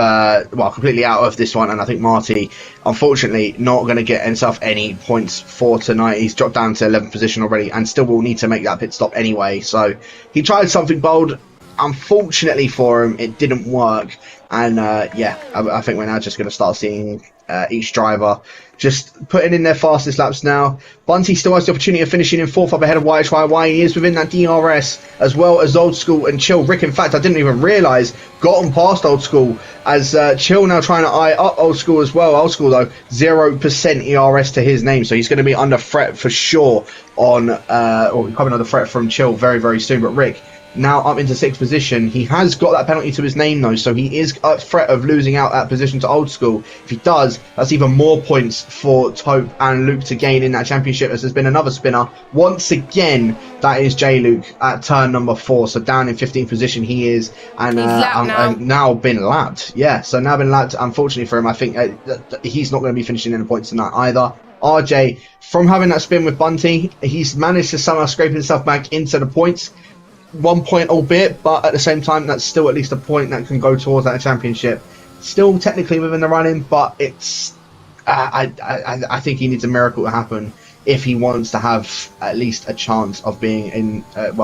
this one, and I think Marty, unfortunately, not going to get himself any points for tonight. He's dropped down to 11th position already, and still will need to make that pit stop anyway. So he tried something bold. Unfortunately for him, it didn't work. And yeah, I think we're now just going to start seeing each driver just putting in their fastest laps now. Bunty still has the opportunity of finishing in 4th up ahead of YHYY. He is within that DRS, as well as Old School and Chill. Rick, in fact, I didn't even realise, got on past Old School, as Chill now trying to eye up Old School as well. Old School, though, 0% ERS to his name, so he's going to be under threat for sure on, or coming under threat from Chill very, very soon. But Rick, now up into 6th position. He has got that penalty to his name though, so he is at threat of losing out that position to Old School. If he does, that's even more points for Tope and Luke to gain in that championship, as there's been another spinner. Once again, that is J Luke at turn number 4, so down in 15th position he is, and now been lapped. Yeah, so now been lapped. Unfortunately for him, I think he's not going to be finishing in the points tonight either. RJ, from having that spin with Bunty, he's managed to somehow scrape himself back into the points. 1 point albeit, but at the same time that's still at least a point that can go towards that championship. Still technically within the running, but it's I think he needs a miracle to happen if he wants to have at least a chance of being in at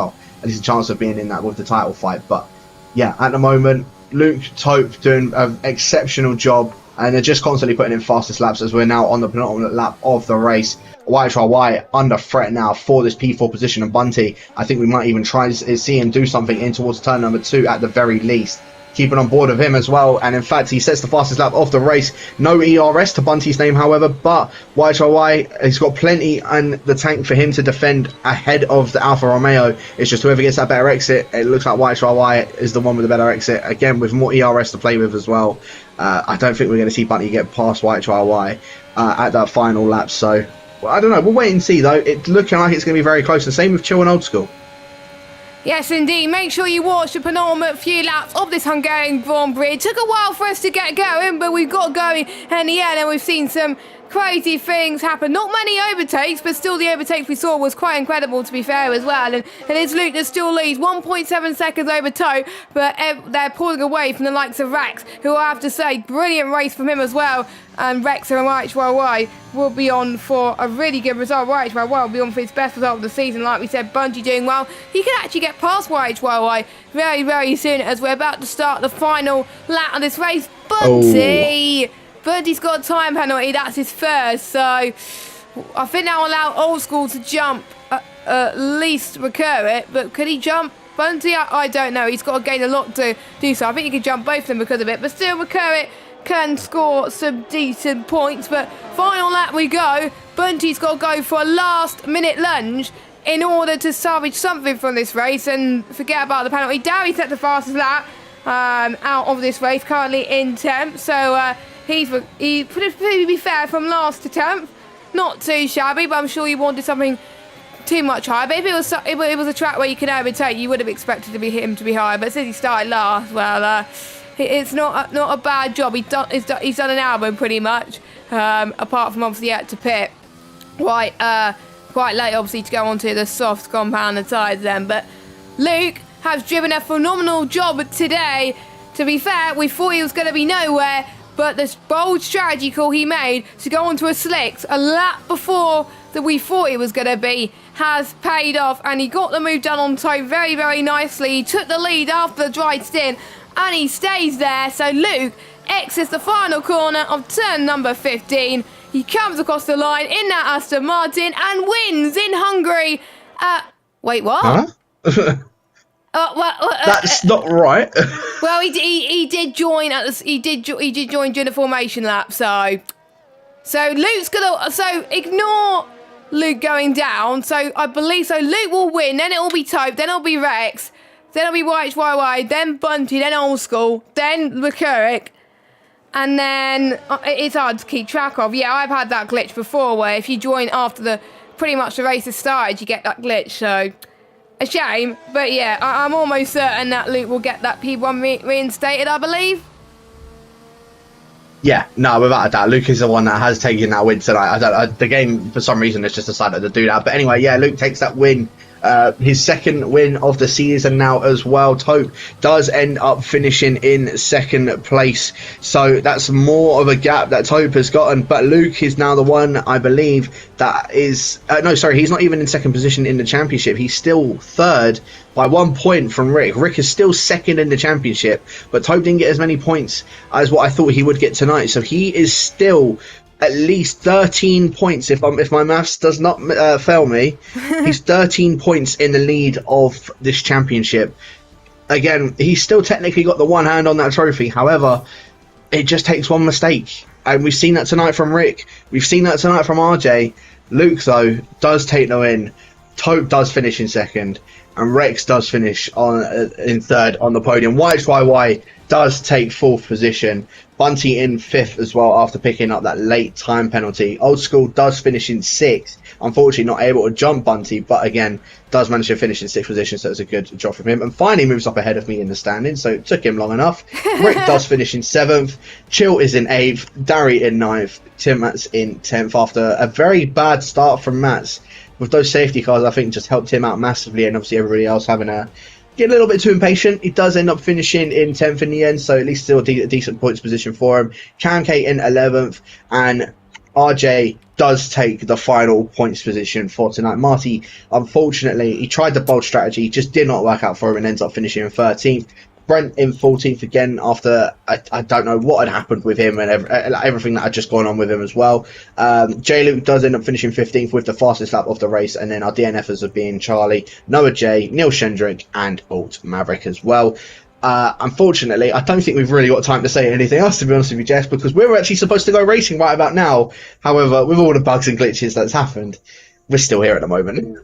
least a chance of being in that with the title fight. But yeah, at the moment Luke, Tope doing an exceptional job, and they're just constantly putting in fastest laps as we're now on the penultimate lap of the race. YHY under threat now for this P4 position, and Bunty, I think we might even try to see him do something in towards turn number 2 at the very least. Keeping on board of him as well, and in fact he sets the fastest lap of the race. No ERS to Bunty's name however, but YHY has got plenty in the tank for him to defend ahead of the Alfa Romeo. It's just whoever gets that better exit. It looks like YHY is the one with the better exit, again with more ERS to play with as well. I don't think we're going to see Bunty get past YHY at that final lap, so I don't know, we'll wait and see though. It's looking like it's going to be very close, the same with Chill and Old School. Yes, indeed. Make sure you watch the penultimate few laps of this Hungarian Grand Prix. It took a while for us to get going, but we've got going in the end, and we've seen some crazy things happen. Not many overtakes, but still the overtakes we saw was quite incredible, to be fair, as well. And it's Luke that still leads 1.7 seconds over Tope, but they're pulling away from the likes of Rex, who I have to say, brilliant race from him as well. And Rex and YHY will be on for a really good result. YHY will be on for his best result of the season. Like we said, Bunty doing well. He can actually get past YHY very, very soon, as we're about to start the final lap of this race. Bunty! Oh. Bunty's got a time penalty. That's his first. So I think that will allow Old School to jump, at least recur it. But could he jump Bunty? I don't know. He's got to gain a lot to do so. I think he could jump both of them because of it. But still, recur it can score some decent points. But final lap we go. Bunty's got to go for a last minute lunge in order to salvage something from this race and forget about the penalty. Darry set the fastest lap out of this race, currently in 10th. So he pretty be fair, from last to 10th. Not too shabby, but I'm sure you wanted something too much higher. But if it was a track where you can overtake, you would have expected him to be higher. But since he started last, well, it's not a bad job. He's done an album pretty much, apart from obviously yet to pit quite late, obviously, to go onto the soft compound tyres then. But Luke has driven a phenomenal job today. To be fair, we thought he was going to be nowhere, but this bold strategy call he made to go onto a slicks a lap before that we thought he was going to be has paid off, and he got the move done on Tope very, very nicely. He took the lead after the dry stint, and he stays there. So Luke exits the final corner of turn number 15. He comes across the line in that Aston Martin and wins in Hungary. Wait, what? Huh? That's not right. Well, he did join he did join during the formation lap. So Luke's gonna ignore Luke going down. So I believe Luke will win. Then it will be Tope. Then it'll be Rex. Then it'll be YHY. Then Bunty. Then Old School. Then Leclerc. And then it's hard to keep track of. Yeah, I've had that glitch before, where if you join after pretty much the race has started, you get that glitch. So a shame, but yeah, I'm almost certain that Luke will get that P1 reinstated, I believe. Yeah, no, without a doubt, Luke is the one that has taken that win tonight. The game, for some reason, has just decided to do that. But anyway, yeah, Luke takes that win. His second win of the season now as well. Tope does end up finishing in second place, so that's more of a gap that Tope has gotten. But Luke is now the one, I believe, that is he's not even in second position in the championship. He's still third by 1 point from Rick. Rick is still second in the championship, but Tope didn't get as many points as what I thought he would get tonight, so he is still at least 13 points, if my maths does not fail me. He's 13 points in the lead of this championship. Again, he's still technically got the one hand on that trophy. However, it just takes one mistake. And we've seen that tonight from Rick. We've seen that tonight from RJ. Luke, though, does take the win. Tope does finish in second. and Rex does finish on in third on the podium. YXYY does take fourth position. Bunty in fifth as well after picking up that late time penalty. Old School does finish in sixth. Unfortunately, not able to jump Bunty, but again, does manage to finish in sixth position, so it's a good job from him. And finally moves up ahead of me in the standing, so it took him long enough. Rick does finish in seventh. Chill is in eighth. Darry in ninth. Tim Mats in 10th after a very bad start from Mats. With those safety cars, I think just helped him out massively, and obviously everybody else having a get a little bit too impatient. He does end up finishing in 10th in the end, so at least still a decent points position for him. Cam K in 11th, and RJ does take the final points position for tonight. Marty, unfortunately, he tried the bold strategy, just did not work out for him, and ends up finishing in 13th. Brent in 14th again after I don't know what had happened with him and everything that had just gone on with him as well. J Luke does end up finishing 15th with the fastest lap of the race, and then our DNFers have been Charlie, Noah J, Neil Shendrick, and Alt Maverick as well. Unfortunately, I don't think we've really got time to say anything else, to be honest with you, Jess, because we're actually supposed to go racing right about now. However, with all the bugs and glitches that's happened, we're still here at the moment.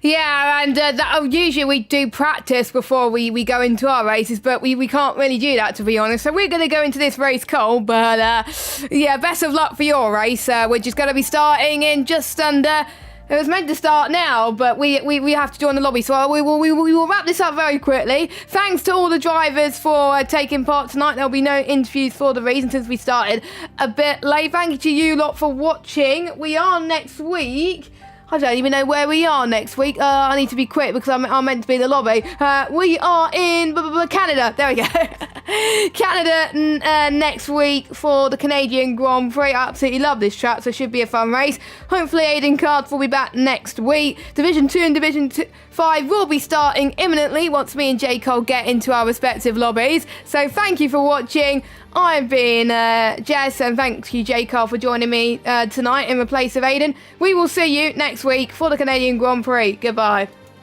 Yeah, and usually we do practice before we go into our races, but we can't really do that, to be honest. So we're going to go into this race cold, but yeah, best of luck for your race. We're just going to be starting in just under... It was meant to start now, but we have to join the lobby, so we will wrap this up very quickly. Thanks to all the drivers for taking part tonight. There'll be no interviews for the reason since we started a bit late. Thank you to you lot for watching. We are next week... I don't even know where we are next week. I need to be quick because I'm meant to be in the lobby. We are in Canada. There we go. Canada next week for the Canadian Grand Prix. I absolutely love this track, so it should be a fun race. Hopefully Aiden Cards will be back next week. Division 2 and Division 5 will be starting imminently once me and J. Cole get into our respective lobbies. So thank you for watching. I've been Jess, and thank you, J. Cole, for joining me tonight in the place of Aiden. We will see you next week for the Canadian Grand Prix. Goodbye.